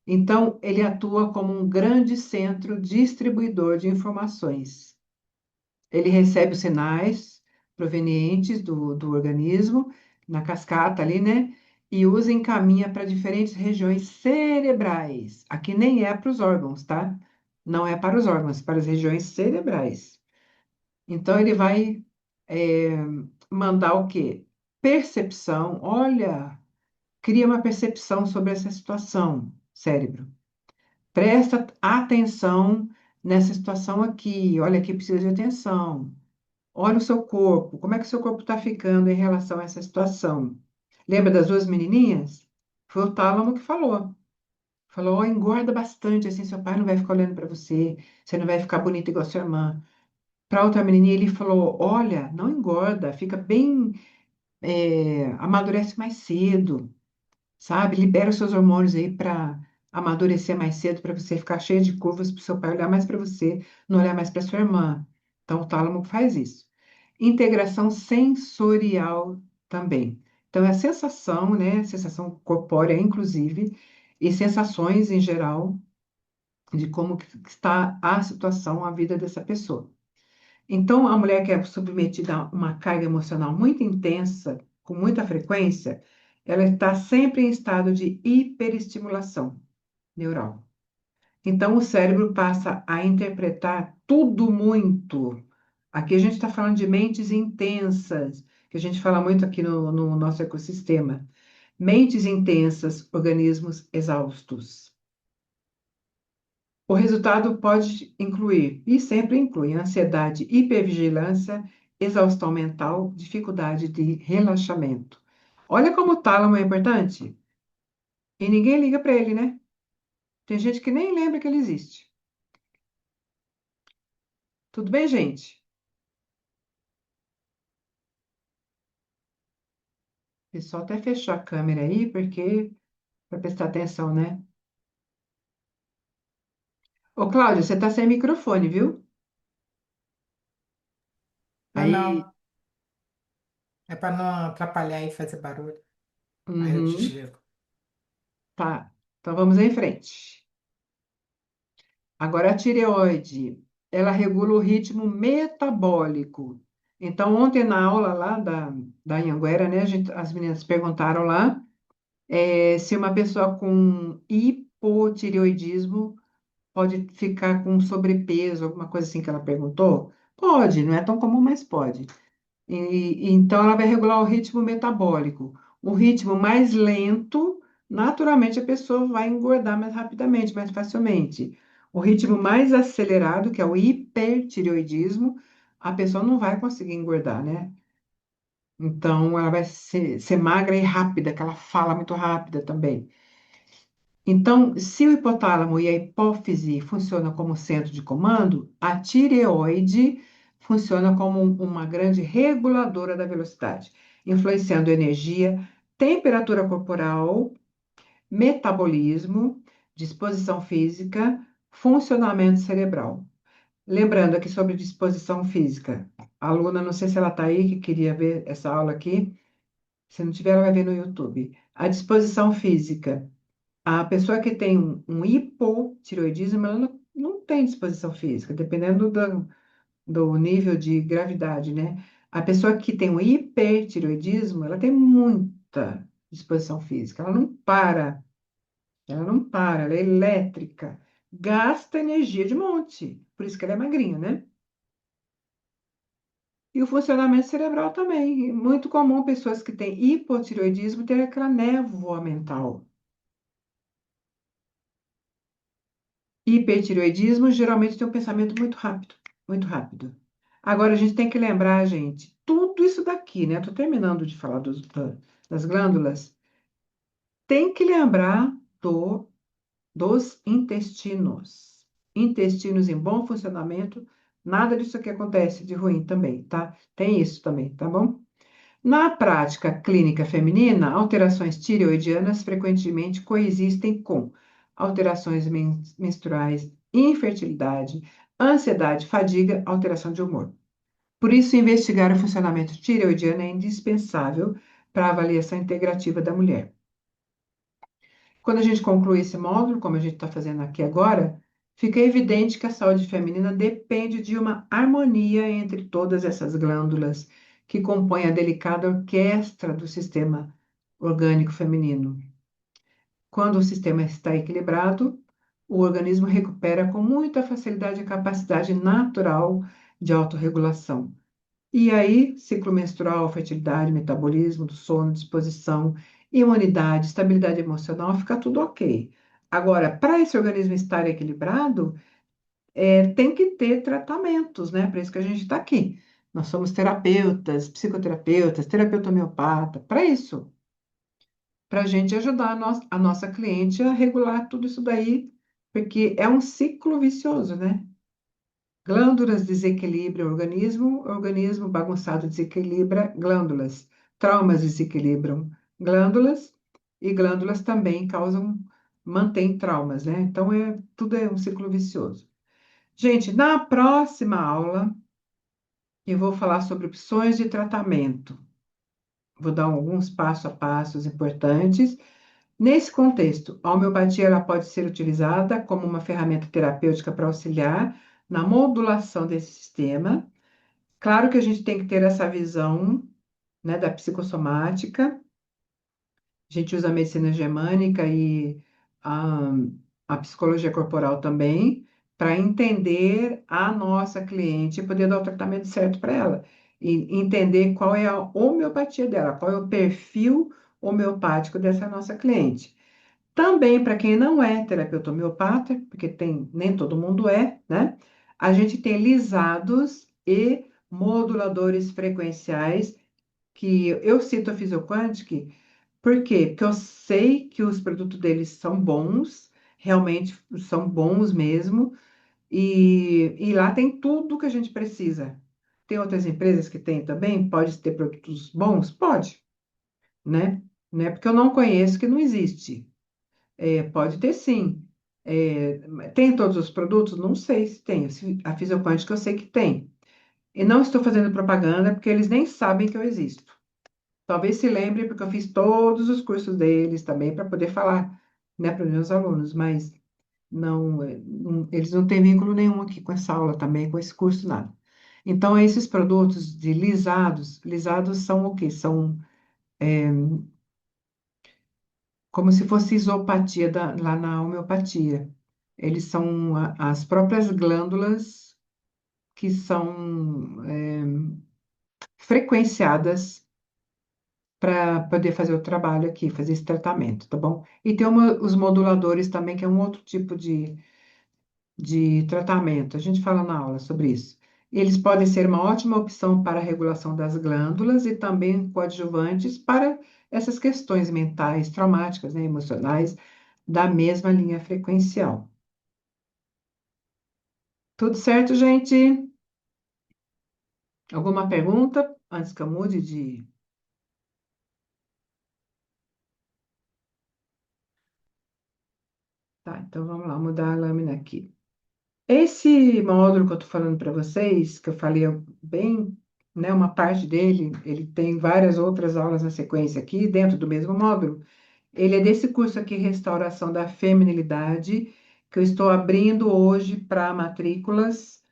Então, ele atua como um grande centro distribuidor de informações. Ele recebe os sinais provenientes do organismo, na cascata ali, né? E usa e encaminha para diferentes regiões cerebrais. Aqui nem é para os órgãos, tá? Não é para os órgãos, para as regiões cerebrais. Então, ele vai é, mandar o quê? Percepção. Olha, cria uma percepção sobre essa situação, cérebro. Presta atenção nessa situação aqui. Olha, aqui precisa de atenção. Olha o seu corpo, como é que o seu corpo está ficando em relação a essa situação? Lembra das duas menininhas? Foi o Tálamo que falou. Falou, ó, engorda bastante, assim seu pai não vai ficar olhando para você, você não vai ficar bonita igual a sua irmã. Para outra menininha, ele falou, olha, não engorda, fica bem, amadurece mais cedo, sabe? Libera os seus hormônios aí para amadurecer mais cedo, para você ficar cheia de curvas, para o seu pai olhar mais para você, não olhar mais para sua irmã. Então, o tálamo faz isso. Integração sensorial também. Então, é a sensação, né? Sensação corpórea, inclusive, e sensações em geral de como que está a situação, a vida dessa pessoa. Então, a mulher que é submetida a uma carga emocional muito intensa, com muita frequência, ela está sempre em estado de hiperestimulação neural. Então, o cérebro passa a interpretar tudo muito. Aqui a gente está falando de mentes intensas, que a gente fala muito aqui no nosso ecossistema. Mentes intensas, organismos exaustos. O resultado pode incluir, e sempre inclui, ansiedade, hipervigilância, exaustão mental, dificuldade de relaxamento. Olha como o tálamo é importante. E ninguém liga para ele, né? Tem gente que nem lembra que ele existe. Tudo bem, gente? O pessoal até fechou a câmera aí, porque para prestar atenção, né? Ô, Cláudia, você tá sem microfone, viu? Não, Aí, não. É para não atrapalhar e fazer barulho. Aí eu uhum, desligo. tá. Então vamos em frente. Agora a tireoide, ela regula o ritmo metabólico. Então, ontem na aula lá da Anhanguera, né, as meninas perguntaram lá se uma pessoa com hipotireoidismo pode ficar com sobrepeso, alguma coisa assim que ela perguntou. Pode, não é tão comum, mas pode. Então, ela vai regular o ritmo metabólico. Um ritmo mais lento, naturalmente a pessoa vai engordar mais rapidamente, mais facilmente. O ritmo mais acelerado, que é o hipertireoidismo, a pessoa não vai conseguir engordar, né? Então, ela vai ser magra e rápida, que ela fala muito rápida também. Então, se o hipotálamo e a hipófise funcionam como centro de comando, a tireoide funciona como uma grande reguladora da velocidade, influenciando energia, temperatura corporal, metabolismo, disposição física, funcionamento cerebral. Lembrando aqui sobre disposição física. A aluna, não sei se ela está aí, que queria ver essa aula aqui. Se não tiver, ela vai ver no YouTube. A disposição física. A pessoa que tem um hipotireoidismo, ela não tem disposição física, dependendo do nível de gravidade, né? A pessoa que tem um hipertireoidismo, ela tem muita disposição física, ela não para, ela é elétrica, gasta energia de monte, por isso que ela é magrinha, né? E o funcionamento cerebral também. É muito comum pessoas que têm hipotireoidismo ter aquela névoa mental. Hipertireoidismo geralmente tem um pensamento muito rápido, muito rápido. Agora a gente tem que lembrar, gente, tudo isso daqui, né? Estou terminando de falar das glândulas. Tem que lembrar dos intestinos. Intestinos em bom funcionamento, nada disso aqui acontece de ruim também, tá? Tem isso também, tá bom? Na prática clínica feminina, alterações tireoidianas frequentemente coexistem com alterações menstruais, infertilidade, ansiedade, fadiga, alteração de humor. Por isso, investigar o funcionamento tireoidiano é indispensável para a avaliação integrativa da mulher. Quando a gente conclui esse módulo, como a gente está fazendo aqui agora, fica evidente que a saúde feminina depende de uma harmonia entre todas essas glândulas que compõem a delicada orquestra do sistema orgânico feminino. Quando o sistema está equilibrado, o organismo recupera com muita facilidade a capacidade natural de autorregulação. E aí, ciclo menstrual, fertilidade, metabolismo do sono, disposição, imunidade, estabilidade emocional, fica tudo ok. Agora, para esse organismo estar equilibrado, tem que ter tratamentos, né? Para isso que a gente está aqui. Nós somos terapeutas, psicoterapeutas, terapeuta homeopata, para isso, para a gente ajudar a nossa cliente a regular tudo isso daí, porque é um ciclo vicioso, né? Glândulas desequilibram o organismo bagunçado desequilibra glândulas. Traumas desequilibram glândulas e glândulas também mantêm traumas, né? Então, tudo é um ciclo vicioso. Gente, na próxima aula, eu vou falar sobre opções de tratamento. Vou dar alguns passo a passos importantes. Nesse contexto, a homeopatia ela pode ser utilizada como uma ferramenta terapêutica para auxiliar na modulação desse sistema. Claro que a gente tem que ter essa visão, né, da psicossomática. A gente usa a medicina germânica e a, a psicologia corporal também, para entender a nossa cliente e poder dar o tratamento certo para ela. E entender qual é a homeopatia dela, qual é o perfil homeopático dessa nossa cliente. Também, para quem não é terapeuta homeopata, porque nem todo mundo é, né? A gente tem lisados e moduladores frequenciais, que eu cito a Physioquantic, por quê? Porque eu sei que os produtos deles são bons, realmente são bons mesmo, e lá tem tudo que a gente precisa. Tem outras empresas que têm também, pode ter produtos bons? Pode, né? Não é porque eu não conheço que não existe. Pode ter sim. Tem todos os produtos? Não sei se tem. A Fisioquântica eu sei que tem. E não estou fazendo propaganda porque eles nem sabem que eu existo. Talvez se lembre porque eu fiz todos os cursos deles também para poder falar, né, para os meus alunos, mas eles não têm vínculo nenhum aqui com essa aula também, com esse curso, nada. Então, esses produtos de lisados são o quê? São como se fosse isopatia lá na homeopatia. Eles são as próprias glândulas que são frequenciadas para poder fazer o trabalho aqui, fazer esse tratamento, tá bom? E tem os moduladores também, que é um outro tipo de tratamento. A gente fala na aula sobre isso. Eles podem ser uma ótima opção para a regulação das glândulas e também coadjuvantes para essas questões mentais, traumáticas, né, emocionais, da mesma linha frequencial. Tudo certo, gente? Alguma pergunta antes que eu mude de. Tá, então vamos lá, mudar a lâmina aqui. Esse módulo que eu estou falando para vocês, que eu falei bem, né, uma parte dele, ele tem várias outras aulas na sequência aqui, dentro do mesmo módulo. Ele é desse curso aqui, Restauração da Feminilidade, que eu estou abrindo hoje para matrículas,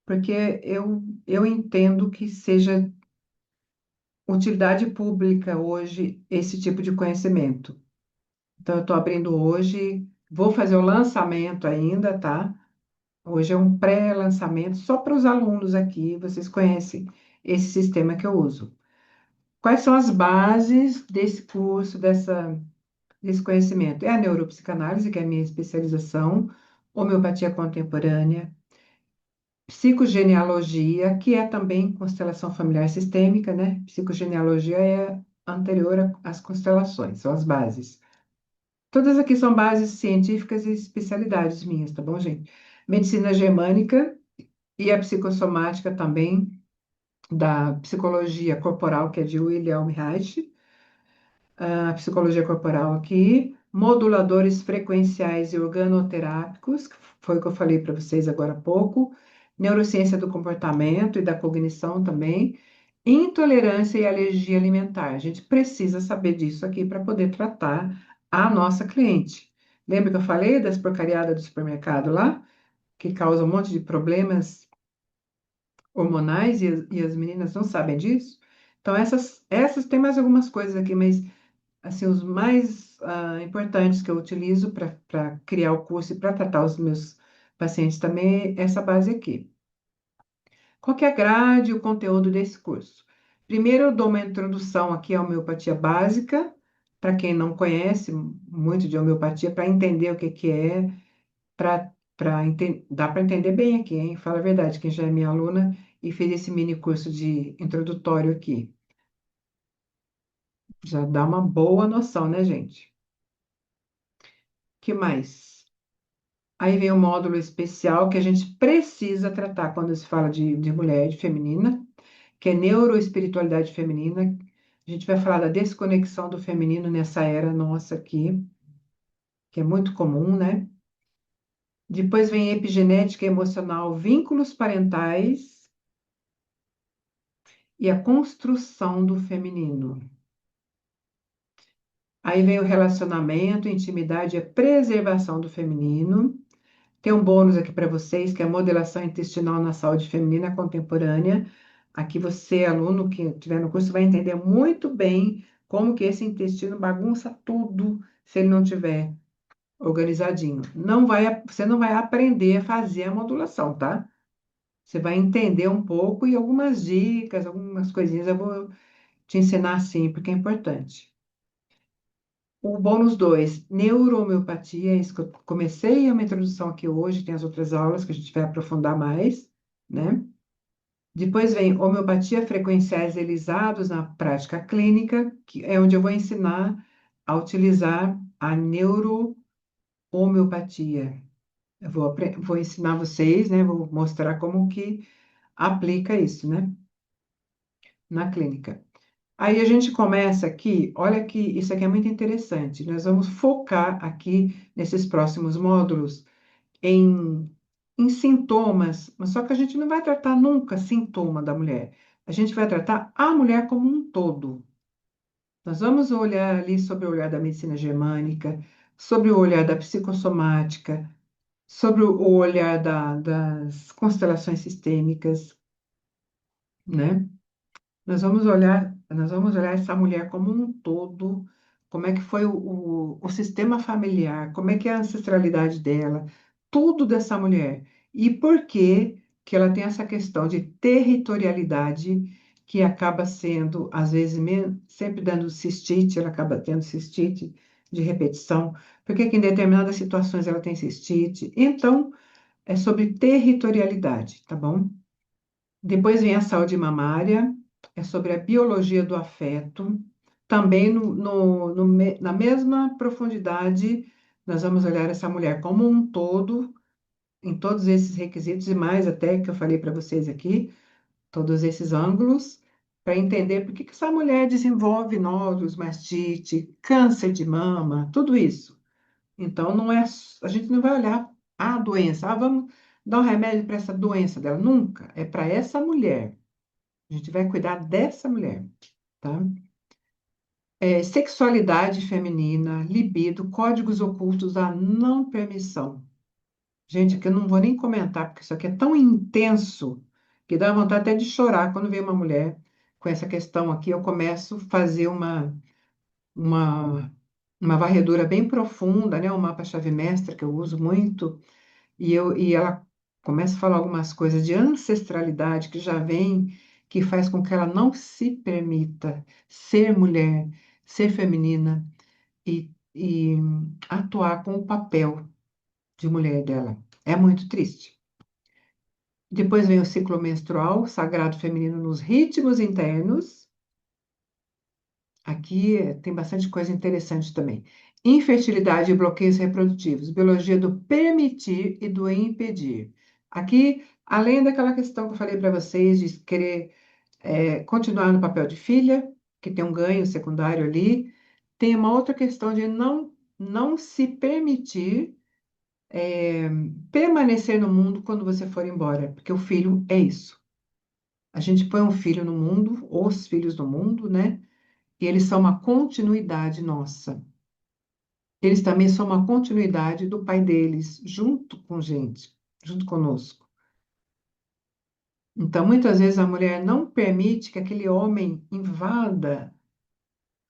porque eu entendo que seja utilidade pública hoje esse tipo de conhecimento. Então, eu estou abrindo hoje, vou fazer o lançamento ainda, tá? Hoje é um pré-lançamento só para os alunos aqui, vocês conhecem esse sistema que eu uso. Quais são as bases desse curso, desse conhecimento? É a neuropsicanálise, que é a minha especialização, homeopatia contemporânea, psicogenealogia, que é também constelação familiar sistêmica, né? Psicogenealogia é anterior às constelações, são as bases. Todas aqui são bases científicas e especialidades minhas, tá bom, gente? Medicina germânica e a psicossomática também, da psicologia corporal, que é de Wilhelm Reich, a psicologia corporal aqui, moduladores frequenciais e organoterápicos, que foi o que eu falei para vocês agora há pouco, neurociência do comportamento e da cognição também, intolerância e alergia alimentar. A gente precisa saber disso aqui para poder tratar a nossa cliente. Lembra que eu falei das porcariadas do supermercado lá, que causam um monte de problemas hormonais e as meninas não sabem disso? Então, essas tem mais algumas coisas aqui, mas assim, os mais importantes que eu utilizo para criar o curso e para tratar os meus pacientes também é essa base aqui. Qual que é a grade e o conteúdo desse curso? Primeiro, eu dou uma introdução aqui à homeopatia básica, para quem não conhece muito de homeopatia, para entender o que que é, para dá para entender bem aqui, hein? Fala a verdade, quem já é minha aluna e fez esse mini curso de introdutório aqui. Já dá uma boa noção, né, gente? Que mais? Aí vem o módulo especial que a gente precisa tratar quando se fala de mulher, de feminina, que é neuroespiritualidade feminina. A gente vai falar da desconexão do feminino nessa era nossa aqui, que é muito comum, né? Depois vem epigenética emocional, vínculos parentais e a construção do feminino. Aí vem o relacionamento, intimidade e a preservação do feminino. Tem um bônus aqui para vocês, que é a modelação intestinal na saúde feminina contemporânea. Aqui você, aluno que estiver no curso, vai entender muito bem como que esse intestino bagunça tudo se ele não tiver organizadinho. Você não vai aprender a fazer a modulação, tá? Você vai entender um pouco e algumas dicas, algumas coisinhas eu vou te ensinar assim, porque é importante. O bônus 2, neurohomeopatia, é isso que eu comecei uma introdução aqui hoje, tem as outras aulas que a gente vai aprofundar mais, né? Depois vem homeopatia frequenciais realizados na prática clínica, que é onde eu vou ensinar a utilizar a neurohomeopatia. Vou ensinar vocês, né? Vou mostrar como que aplica isso, né? Na clínica. Aí a gente começa aqui, olha que isso aqui é muito interessante. Nós vamos focar aqui nesses próximos módulos em, em sintomas, mas só que a gente não vai tratar nunca sintoma da mulher. A gente vai tratar a mulher como um todo. Nós vamos olhar ali sobre o olhar da medicina germânica, sobre o olhar da psicossomática, sobre o olhar das constelações sistêmicas, né? Nós vamos olhar essa mulher como um todo, como é que foi o sistema familiar, como é que é a ancestralidade dela, tudo dessa mulher. E por que que ela tem essa questão de territorialidade, que acaba sendo, às vezes, sempre dando cistite, ela acaba tendo cistite de repetição. Por que que em determinadas situações ela tem cistite? Então, é sobre territorialidade, tá bom? Depois vem a saúde mamária, é sobre a biologia do afeto. Também na mesma profundidade, nós vamos olhar essa mulher como um todo, em todos esses requisitos e mais até que eu falei para vocês aqui, todos esses ângulos, para entender por que que essa mulher desenvolve nódulos, mastite, câncer de mama, tudo isso. Então, não é, a gente não vai olhar a doença, vamos dar um remédio para essa doença dela. Nunca. É para essa mulher. A gente vai cuidar dessa mulher, tá? Sexualidade feminina, libido, códigos ocultos da não permissão. Gente, aqui eu não vou nem comentar, porque isso aqui é tão intenso que dá vontade até de chorar quando vem uma mulher com essa questão aqui. Eu começo a fazer uma, uma varredura bem profunda, né? O mapa-chave mestra, que eu uso muito, e ela começa a falar algumas coisas de ancestralidade que já vem, que faz com que ela não se permita ser mulher, ser feminina e atuar com o papel de mulher dela. É muito triste. Depois vem o ciclo menstrual, sagrado feminino nos ritmos internos. Aqui tem bastante coisa interessante também. Infertilidade e bloqueios reprodutivos, biologia do permitir e do impedir. Aqui, além daquela questão que eu falei para vocês de querer continuar no papel de filha, que tem um ganho secundário ali, tem uma outra questão de não se permitir permanecer no mundo quando você for embora, porque o filho é isso. A gente põe um filho no mundo, os filhos no mundo, né? E eles são uma continuidade nossa. Eles também são uma continuidade do pai deles, junto com gente, junto conosco. Então, muitas vezes a mulher não permite que aquele homem invada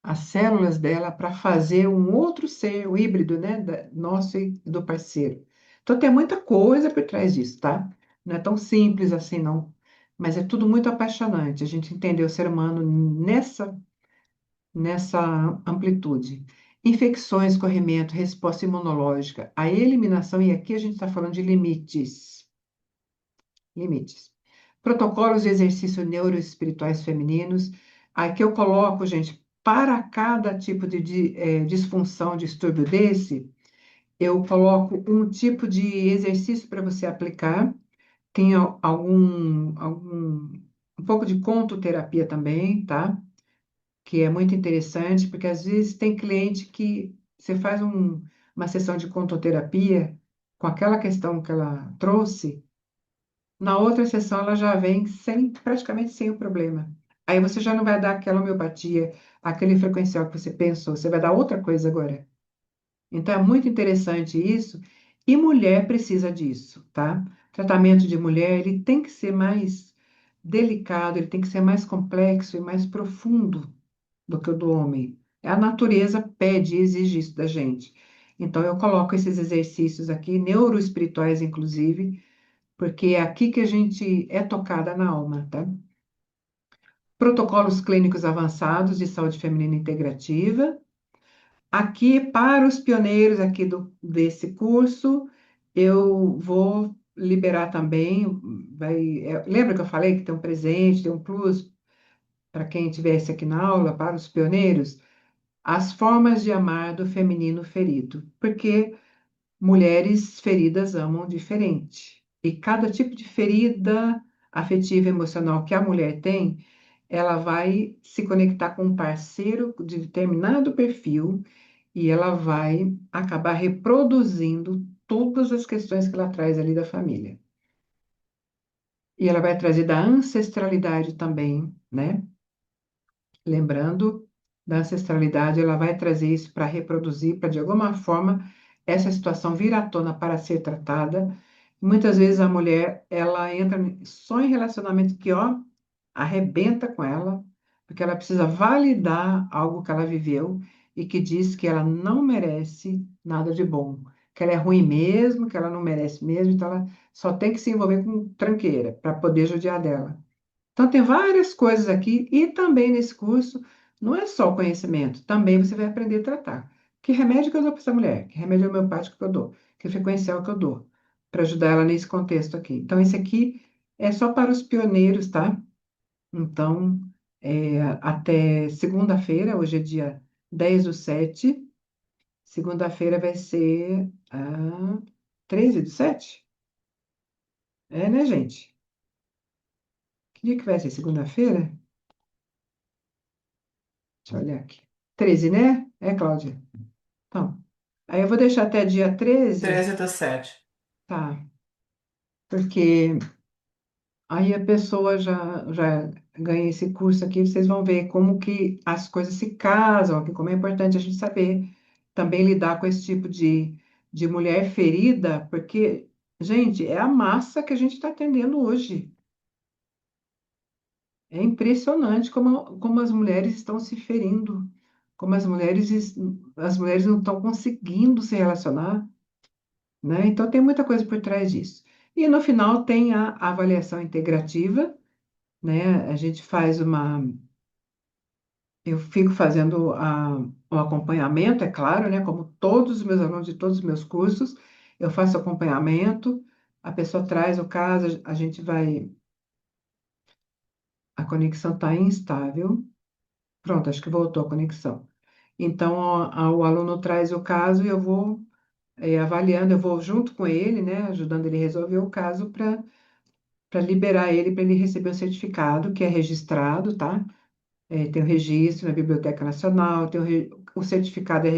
as células dela para fazer um outro ser, o híbrido, né, nosso e do parceiro. Então, tem muita coisa por trás disso, tá? Não é tão simples assim, não. Mas é tudo muito apaixonante. A gente entender o ser humano nessa amplitude. Infecções, corrimento, resposta imunológica, a eliminação, e aqui a gente está falando de limites. Limites. Protocolos de exercício neuroespirituais femininos. Aqui eu coloco, gente, para cada tipo de disfunção, distúrbio desse, eu coloco um tipo de exercício para você aplicar. Tem um pouco de contoterapia também, tá? Que é muito interessante, porque às vezes tem cliente que você faz uma sessão de contoterapia com aquela questão que ela trouxe, na outra sessão ela já vem praticamente sem o problema. Aí você já não vai dar aquela homeopatia, aquele frequencial que você pensou, você vai dar outra coisa agora. Então é muito interessante isso, e mulher precisa disso, tá? Tratamento de mulher, ele tem que ser mais delicado, ele tem que ser mais complexo e mais profundo do que o do homem. A natureza pede e exige isso da gente. Então, eu coloco esses exercícios aqui, neuroespirituais, inclusive, porque é aqui que a gente é tocada na alma, tá? Protocolos clínicos avançados de saúde feminina integrativa. Aqui, para os pioneiros aqui desse curso, eu vou liberar também, lembra que eu falei que tem um presente, tem um plus para quem estivesse aqui na aula, para os pioneiros? As formas de amar do feminino ferido, porque mulheres feridas amam diferente. E cada tipo de ferida afetiva e emocional que a mulher tem, ela vai se conectar com um parceiro de determinado perfil e ela vai acabar reproduzindo todas as questões que ela traz ali da família. E ela vai trazer da ancestralidade também, né? Lembrando da ancestralidade, ela vai trazer isso para reproduzir, para de alguma forma essa situação vir à tona para ser tratada. Muitas vezes a mulher, ela entra só em relacionamento que, ó, arrebenta com ela, porque ela precisa validar algo que ela viveu e que diz que ela não merece nada de bom, que ela é ruim mesmo, que ela não merece mesmo, então ela só tem que se envolver com tranqueira para poder judiar dela. Então, tem várias coisas aqui, e também nesse curso, não é só o conhecimento, também você vai aprender a tratar. Que remédio que eu dou para essa mulher? Que remédio homeopático que eu dou? Que frequencial que eu dou? Para ajudar ela nesse contexto aqui. Então, esse aqui é só para os pioneiros, tá? Então, até segunda-feira, hoje é dia 10/7, segunda-feira vai ser a 13/7? É, né, gente? Que dia que vai ser? Segunda-feira? Deixa eu olhar aqui. 13, né? É, Cláudia? Então, aí eu vou deixar até dia 13, 13/7. tá? Porque aí a pessoa já ganha esse curso aqui, vocês vão ver como que as coisas se casam, que como é importante a gente saber também lidar com esse tipo de mulher ferida, porque, gente, é a massa que a gente está atendendo hoje. É impressionante como as mulheres estão se ferindo, como as mulheres não estão conseguindo se relacionar, né? Então tem muita coisa por trás disso. E no final tem a avaliação integrativa, né? A gente faz eu fico fazendo o acompanhamento, é claro, né? Como todos os meus alunos de todos os meus cursos, eu faço acompanhamento, a pessoa traz o caso, a gente vai, a conexão está instável. Pronto, acho que voltou a conexão. Então, o aluno traz o caso e eu vou avaliando, eu vou junto com ele, né, ajudando ele a resolver o caso para liberar ele, para ele receber o certificado, que é registrado, tá? Tem o registro na Biblioteca Nacional, o certificado é